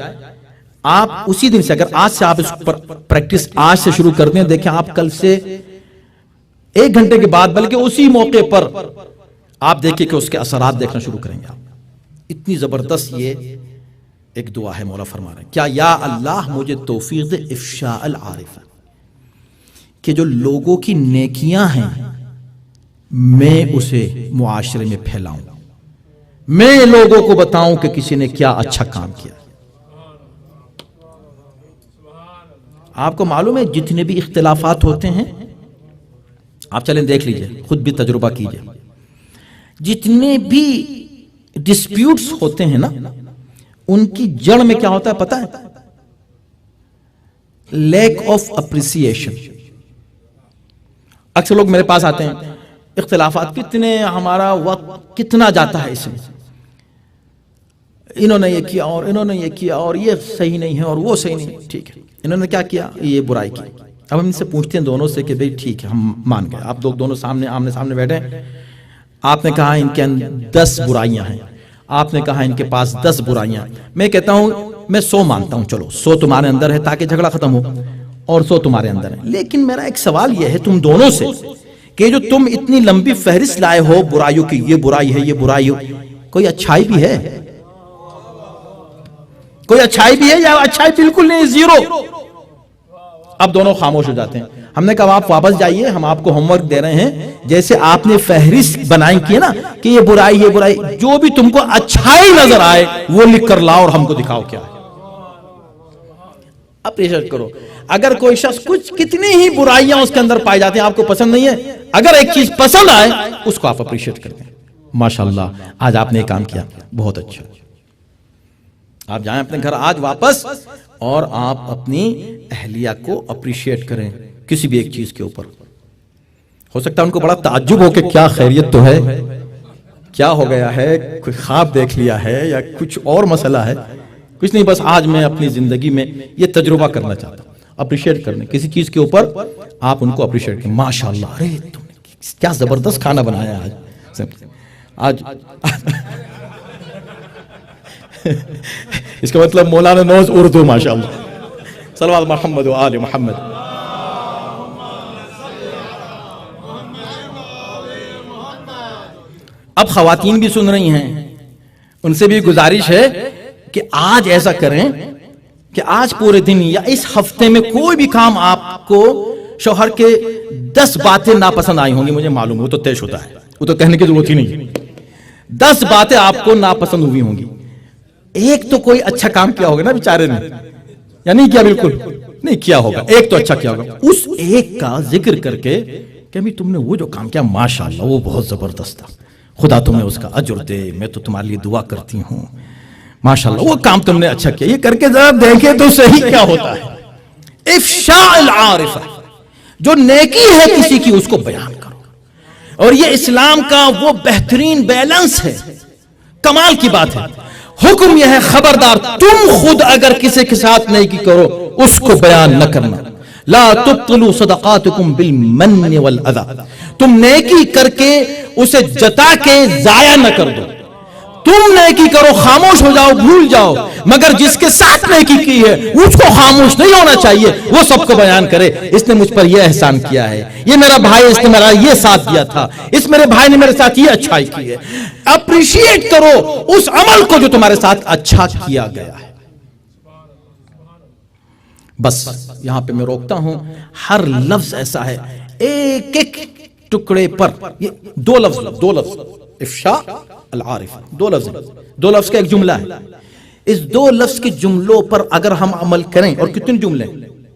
آپ اسی دن سے، اگر آج سے آپ اس پر پریکٹس آج سے شروع کر دیں، دیکھیں آپ کل سے 1 گھنٹے کے بعد بلکہ اسی موقع پر آپ دیکھیں کہ اس کے اثرات دیکھنا شروع کریں گے. آپ اتنی زبردست یہ ایک دعا ہے. مولا فرما رہے ہیں کیا یا اللہ مجھے توفیق دے افشاء العارفہ، کہ جو لوگوں کی نیکیاں ہیں میں اسے معاشرے میں پھیلاؤں، میں لوگوں کو بتاؤں کہ کسی نے کیا اچھا کام کیا. آپ کو معلوم ہے جتنے بھی اختلافات ہوتے ہیں، آپ چلیں دیکھ لیجئے، خود بھی تجربہ کیجئے، جتنے بھی ڈسپیوٹس ہوتے ہیں نا، ان کی جڑ میں کیا ہوتا ہے پتہ ہے؟ Lack of appreciation. اکثر لوگ میرے پاس آتے ہیں، اختلافات کتنے، ہمارا وقت کتنا جاتا ہے اس میں، انہوں نے یہ کیا اور انہوں نے یہ کیا اور یہ صحیح نہیں ہے اور وہ صحیح نہیں. ٹھیک ہے، انہوں نے کیا کیا؟ یہ برائی کی. اب ہم ان سے پوچھتے ہیں دونوں سے کہ بھئی ٹھیک ہے ہم مان گئے، آپ لوگ دونوں آمنے سامنے بیٹھے ہیں، آپ نے کہا ان کے 10 برائیاں ہیں، آپ نے کہا ان کے پاس 10 برائیاں. میں کہتا ہوں میں 100 مانتا ہوں، چلو 100 تمہارے اندر ہے تاکہ جھگڑا ختم ہو، اور 100 تمہارے اندر ہے. لیکن میرا ایک سوال یہ ہے تم دونوں سے کہ جو تم اتنی لمبی فہرست لائے ہو برائیوں کی، یہ برائی ہے یہ برائی ہو، کوئی اچھائی بھی ہے؟ کوئی اچھائی بھی ہے یا اچھائی بالکل نہیں، زیرو؟ اب دونوں خاموش ہو جاتے ہیں. ہم نے کہا آپ واپس جائیے، ہم آپ کو ہوم ورک دے رہے ہیں، جیسے آپ نے فہرست بنائی کی ہے نا کہ یہ برائی جو بھی تم کو اچھائی نظر آئے وہ لکھ کر لاؤ اور ہم کو دکھاؤ کیا ہے. اپریشیٹ کرو. اگر کوئی شخص کتنی ہی برائیاں اس کے اندر پائی جاتی ہیں، آپ کو پسند نہیں ہے، اگر ایک چیز پسند آئے اس کو آپ اپریشیٹ کرتے ہیں. ماشاءاللہ آج آپ نے یہ کام کیا، بہت اچھا. آپ جائیں اپنے گھر آج واپس اور آپ اپنی اہلیہ کو اپریشیٹ کریں کسی بھی ایک چیز کے اوپر. ہو سکتا ہے ان کو بڑا تعجب ہو کہ کیا خیریت تو ہے، کیا ہو گیا ہے، کوئی خواب دیکھ لیا ہے یا کچھ اور مسئلہ ہے. کچھ نہیں، بس آج میں اپنی زندگی میں یہ تجربہ کرنا چاہتا ہوں، اپریشیٹ کرنے کسی چیز کے اوپر. آپ ان کو اپریشیٹ کریں، ماشاءاللہ ارے تم نے کیا زبردست کھانا بنایا آج. اس کا مطلب مولانا نوز اردو ماشاءاللہ. صلوات محمد و آل محمد. اب خواتین بھی سن رہی ہیں، ان سے بھی گزارش ہے کہ آج ایسا کریں کہ آج پورے دن یا اس ہفتے میں کوئی بھی کام آپ کو شوہر کے 10 باتیں ناپسند آئی ہوں گی، مجھے معلوم ہے، وہ تو طے ہوتا ہے، وہ تو کہنے کی ضرورت ہی نہیں. 10 باتیں آپ کو ناپسند ہوئی ہوں گی. ایک تو کوئی اچھا کام کیا ہوگا نا بیچارے نے، یا نہیں کیا؟ بالکل نہیں کیا ہوگا. ایک تو اچھا کیا ہوگا، اس ایک کا ذکر کر کے کہ بھی تم نے وہ جو کام کیا ماشاءاللہ وہ بہت زبردست تھا، خدا تمہیں اس کا اجر دے، میں تو تمہارے لیے دعا کرتی ہوں، ماشاءاللہ وہ کام تم نے اچھا کیا. یہ کر کے ذرا دیکھیں تو صحیح کیا ہوتا ہے. افشاء العارفہ، جو نیکی ہے کسی کی اس کو بیان کرو. اور یہ اسلام کا وہ بہترین بیلنس ہے، کمال کی بات ہے. حکم یہ ہے خبردار تم خود اگر کسی کے ساتھ نیکی کرو اس کو بیان نہ کرنا. لا تبطلوا صدقاتکم بالمن والاذى، تم نیکی کر کے اسے جتا کے ضائع نہ کر دو. تم نیکی کرو خاموش ہو جاؤ بھول جاؤ، مگر جس کے ساتھ نیکی کی ہے اس کو خاموش نہیں ہونا چاہیے، وہ سب کو بیان کرے، اس نے مجھ پر یہ احسان کیا ہے، یہ میرا بھائی اس نے میرا یہ ساتھ دیا تھا، اس میرے بھائی نے میرے ساتھ یہ اچھائی کی ہے۔ اپریشیٹ کرو اس عمل کو جو تمہارے ساتھ اچھا کیا گیا ہے۔ بس یہاں پہ میں روکتا ہوں، ہر لفظ ایسا ہے، ایک ایک ٹکڑے پر یہ دو لفظ افشاء العارف، دو لفظ کا ایک جملہ ہے، اس دو لفظ کے جملوں پر اگر ہم عمل کریں، اور کتنے جملے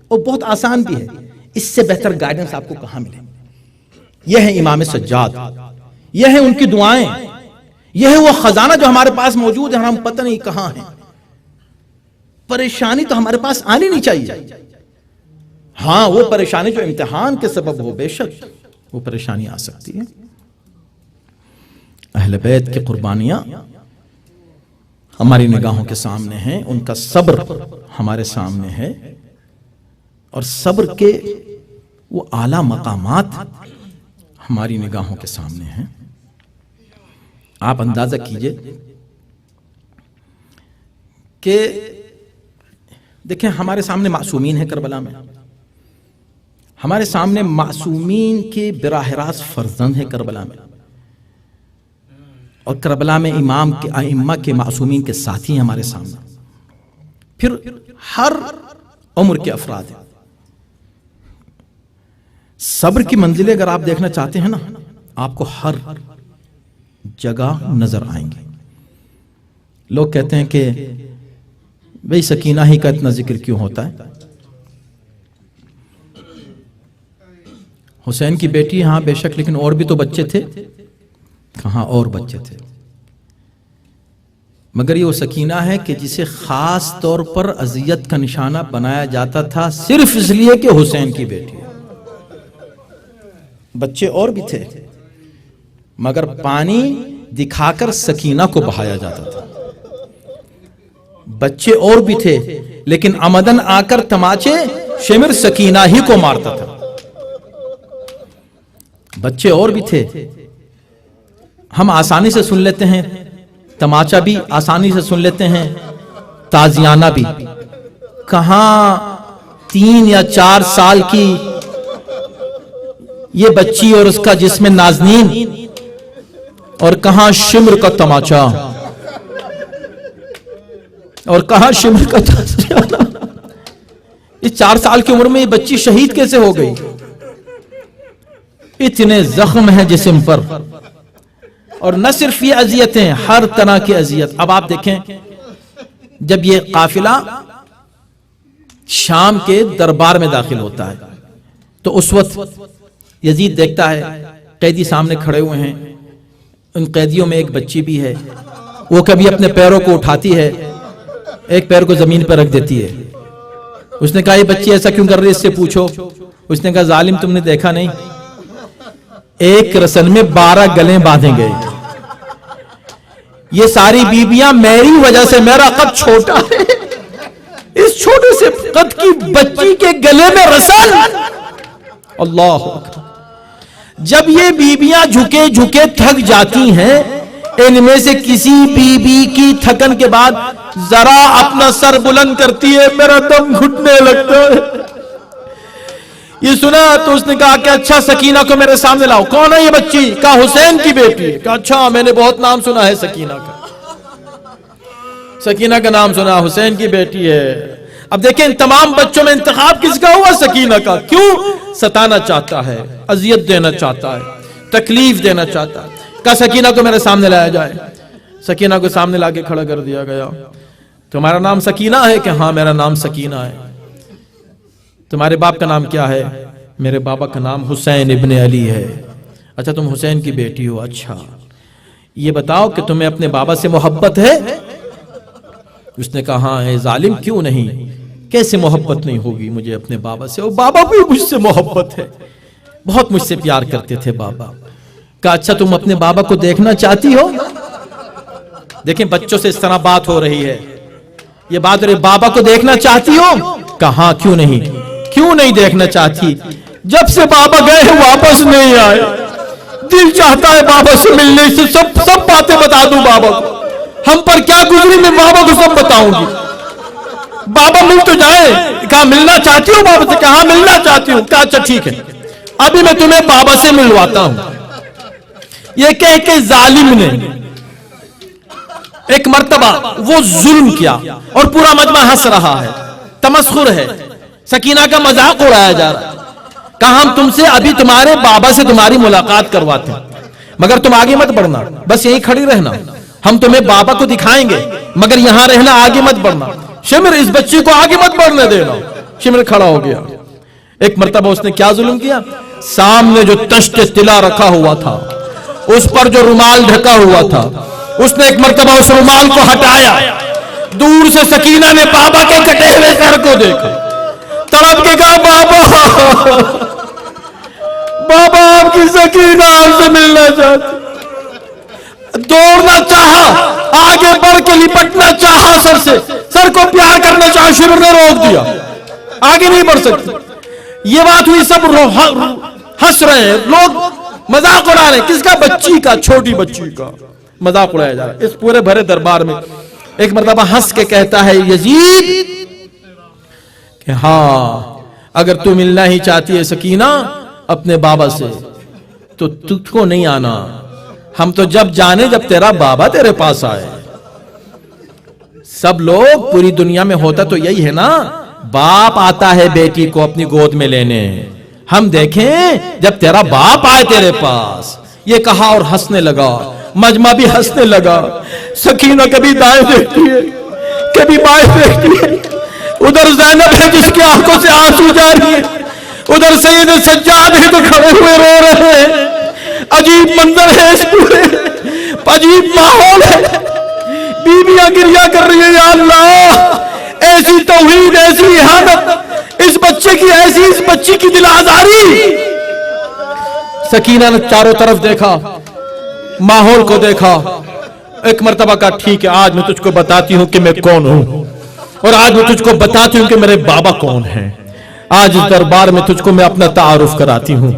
اور بہت آسان بھی ہے، اس سے بہتر گائیڈنس آپ کو کہاں ملے؟ یہ ہے امام سجاد، یہ ہے ان کی دعائیں، یہ ہے وہ خزانہ جو ہمارے پاس موجود ہے، ہم پتہ نہیں کہاں ہیں۔ پریشانی تو ہمارے پاس آنی نہیں چاہیے، ہاں وہ پریشانی جو امتحان کے سبب ہو، بے شک وہ پریشانی آ سکتی ہے۔ اہل بیت کی قربانیاں ہماری نگاہوں کے سامنے ہیں، ان کا صبر ہمارے سامنے ہے، اور صبر کے وہ اعلیٰ مقامات ہماری نگاہوں کے سامنے ہیں۔ آپ اندازہ کیجئے کہ دیکھیں ہمارے سامنے معصومین ہیں کربلا میں، ہمارے سامنے معصومین کے براہ راست فرزند ہیں کربلا میں، اور کربلا میں امام کے ائمہ کے معصومین کے ساتھی ہیں ہمارے سامنے، پھر ہر عمر کے افراد ہیں۔ صبر کی منزلیں اگر آپ دیکھنا چاہتے ہیں نا، آپ کو ہر جگہ نظر آئیں گے۔ لوگ کہتے ہیں کہ بھئی سکینہ ہی کا اتنا ذکر کیوں ہوتا ہے؟ حسین کی بیٹی ہاں بے شک، لیکن اور بھی تو بچے تھے، کہاں اور بچے تھے، مگر یہ وہ سکینہ ہے کہ جسے خاص طور پر اذیت کا نشانہ بنایا جاتا تھا صرف اس لیے کہ حسین کی بیٹی ہے۔ بچے اور بھی تھے مگر پانی دکھا کر سکینہ کو بہایا جاتا تھا، بچے اور بھی تھے لیکن عمدن آ کر تماچے شمر سکینہ ہی کو مارتا تھا۔ بچے اور بھی تھے، ہم آسانی سے سن لیتے ہیں، تماچا بھی آسانی سے سن لیتے ہیں، تازیانہ بھی، کہاں 3 یا 4 سال کی یہ بچی اور اس کا جسم نازنین، اور کہاں شمر کا تماچا، اور کہاں شمر کا تازیانہ۔ اس 4 سال کی عمر میں یہ بچی شہید کیسے ہو گئی؟ اتنے زخم ہیں جسم پر، اور نہ صرف یہ اذیتیں، ہر طرح کی اذیت۔ اب آپ دیکھیں جب یہ قافلہ شام کے دربار میں داخل ہوتا ہے تو اس وقت یزید دیکھتا ہے قیدی سامنے کھڑے ہوئے ہیں، ان قیدیوں میں ایک بچی بھی ہے، وہ کبھی اپنے پیروں کو اٹھاتی ہے، ایک پیر کو زمین پر رکھ دیتی ہے۔ اس نے کہا یہ بچی ایسا کیوں کر رہی ہے، اس سے پوچھو۔ اس نے کہا ظالم تم نے دیکھا نہیں، ایک رسن میں 12 گلیں باندھیں گے، یہ ساری بیبیاں میری وجہ سے، میرا قد چھوٹا ہے، اس چھوٹے سے قد کی بچی کے گلے میں رسن۔ اللہ اکبر۔ جب یہ بیبیاں جھکے جھکے تھک جاتی ہیں، ان میں سے کسی بی بی کی تھکن کے بعد ذرا اپنا سر بلند کرتی ہے، میرا دم گھٹنے لگتا ہے۔ یہ سنا تو اس نے کہا کہ اچھا سکینہ کو میرے سامنے لاؤ۔ کون ہے یہ بچی؟ کہا حسین کی بیٹی۔ کہا اچھا میں نے بہت نام سنا ہے سکینہ کا، سکینہ کا نام سنا، حسین کی بیٹی ہے۔ اب دیکھیں تمام بچوں میں انتخاب کس کا ہوا؟ سکینہ کا۔ کیوں؟ ستانا چاہتا ہے، اذیت دینا چاہتا ہے، تکلیف دینا چاہتا ہے۔ کہا سکینہ کو میرے سامنے لایا جائے۔ سکینہ کو سامنے لا کے کھڑا کر دیا گیا۔ تمہارا نام سکینہ ہے؟ کہ ہاں میرا نام سکینہ ہے۔ تمہارے باپ کا نام کیا ہے؟ میرے بابا کا نام حسین ابن علی ہے۔ اچھا تم حسین کی بیٹی ہو، اچھا یہ بتاؤ کہ تمہیں اپنے بابا سے محبت ہے؟ اس نے کہا ہاں اے ظالم کیوں نہیں، کیسے محبت نہیں ہوگی مجھے اپنے بابا سے، اور بابا بھی مجھ سے محبت ہے، بہت مجھ سے پیار کرتے تھے بابا۔ کہا اچھا تم اپنے بابا کو دیکھنا چاہتی ہو؟ دیکھیں بچوں سے اس طرح بات ہو رہی ہے، یہ بات ہو رہی، بابا کو دیکھنا چاہتی ہو؟ کہا ہاں کیوں نہیں دیکھنا چاہتی، جب سے بابا گئے ہیں واپس نہیں آئے، دل چاہتا ہے بابا سے ملنے سے، سب باتیں بتا دوں بابا کو، ہم پر کیا گزری میں بابا کو سب بتاؤں گی. بابا مل تو جائے. کہا ملنا چاہتی ہوں بابا سے؟ کہا ملنا چاہتی ہوں. کہا اچھا ٹھیک ہے ابھی میں تمہیں بابا سے ملواتا ہوں. یہ کہہ کے ظالم نے ایک مرتبہ وہ ظلم کیا اور پورا مجمع ہنس رہا ہے, تمسخر ہے, سکینہ کا مذاق اڑایا جا رہا ہے. کہا ہم تم سے ابھی تمہارے بابا سے تمہاری ملاقات کرواتے ہیں, مگر تم آگے مت بڑھنا, بس یہیں کھڑی رہنا. ہم تمہیں بابا کو دکھائیں گے مگر یہاں رہنا, آگے مت بڑھنا. شمر اس بچی کو آگے مت بڑھنے دینا. شمر کھڑا ہو گیا. ایک مرتبہ اس نے کیا ظلم کیا؟ سامنے جو تشت طلا رکھا ہوا تھا, اس پر جو رومال ڈھکا ہوا تھا, اس نے ایک مرتبہ اس رومال کو ہٹایا. دور سے سکینہ نے بابا کے کٹے ہوئے سر کو دیکھا, تڑپ کے کہا بابا, بابا آپ کی سکینہ آپ سے ملنا چاہتی. دوڑنا چاہا, آگے بڑھ کے لپٹنا چاہا سر سے, سر کو پیار کرنا چاہا, شمر نے روک دیا, آگے نہیں بڑھ سکتی. یہ بات ہوئی, سب ہنس رہے ہیں, لوگ مذاق اڑا رہے ہیں. کس کا؟ بچی کا, چھوٹی بچی کا مذاق اڑایا جا رہا ہے. اس پورے بھرے دربار میں ایک مرتبہ ہنس کے کہتا ہے یزید کہ ہاں اگر تو ملنا ہی چاہتی ہے سکینہ اپنے بابا سے تو تجھ کو نہیں آنا. ہم تو جب جانے جب تیرا بابا تیرے پاس آئے. سب لوگ پوری دنیا میں ہوتا تو یہی ہے نا, باپ آتا ہے بیٹی کو اپنی گود میں لینے. ہم دیکھیں جب تیرا باپ آئے تیرے پاس. یہ کہا اور ہنسنے لگا. مجمع بھی ہنسنے لگا. سکینہ کبھی دائیں دیکھتی ہے, کبھی بائیں دیکھتی ہے. ادھر زینب ہے جس کی آنکھوں سے آنسو جاری ہے, ادھر سید سجاد ہے تو کھڑے ہوئے رو رہے ہیں. عجیب منظر ہے, اس پورے عجیب ماحول ہے. بیویاں گریہ کر رہی ہیں, یا اللہ ایسی توہین, ایسی اہانت, اس بچے کی ایسی, اس بچی کی دل آزاری. سکینہ نے چاروں طرف دیکھا, ماحول کو دیکھا. ایک مرتبہ کہا ٹھیک ہے آج میں تجھ کو بتاتی ہوں کہ میں کون ہوں, اور آج میں تجھ کو بتاتی ہوں کہ میرے بابا کون ہیں. آج اس دربار میں تجھ کو میں اپنا تعارف کراتی ہوں.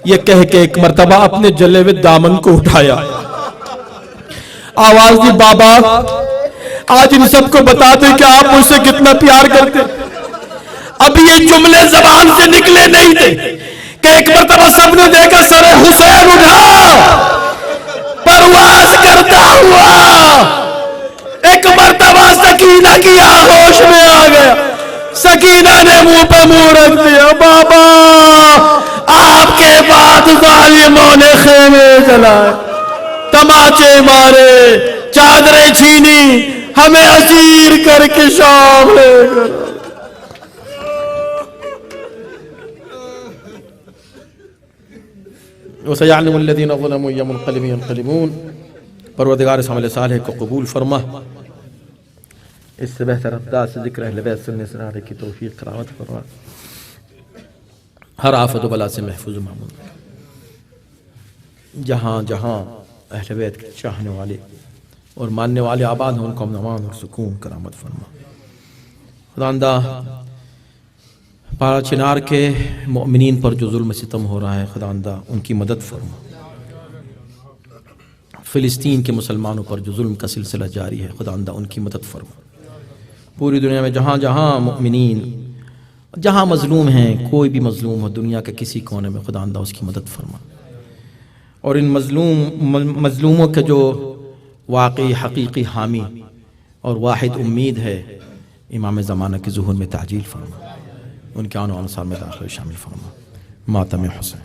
یہ کہہ کے ایک مرتبہ اپنے جلے ہوئے دامن کو اٹھایا, آواز دی بابا آج ان سب کو بتا دیں کہ آپ مجھ سے کتنا پیار کرتے. اب یہ جملے زبان سے نکلے نہیں تھے کہ ایک مرتبہ سب نے دیکھا سر حسین اٹھا پرواز کرتا ہوا. ایک مرتبہ سکینہ کی آغوش میں آ گیا. سکینہ نے منہ پہ منہ رکھ دیا, بابا آپ کے بعد ظالموں نے خیمے جلائے, تماچے مارے, چادریں چھینی, ہمیں اسیر کر کے شام لے کر. وَسَيَعْلَمُ الَّذِينَ ظَلَمُوا أَيَّ مُنْقَلِبٍ يَنْقَلِبُونَ. پروردگار اس عمل صالح کو قبول فرما. اس سے بہتر انداز سے ذکر اہل بیت سننے سنانے کی توفیق کرامت فرما. ہر آفت و بلا سے محفوظ معمول. جہاں جہاں اہل بیت کے چاہنے والے اور ماننے والے آباد ہیں ان کو امن امان اور سکون کرامت فرما. خداوندہ پارا چنار کے مؤمنین پر جو ظلم ستم ہو رہا ہے خداوندہ ان کی مدد فرما. فلسطین کے مسلمانوں پر جو ظلم کا سلسلہ جاری ہے خداوندہ ان کی مدد فرما. پوری دنیا میں جہاں جہاں مؤمنین جہاں مظلوم ہیں, کوئی بھی مظلوم ہو دنیا کے کسی کونے میں خداوندہ اس کی مدد فرما. اور ان مظلوموں کے جو واقعی حقیقی حامی اور واحد امید ہے امام زمانہ کے ظہور میں تعجیل فرما. ان کے آن و انصار میں داخل شامل فرما. ماتم حسین.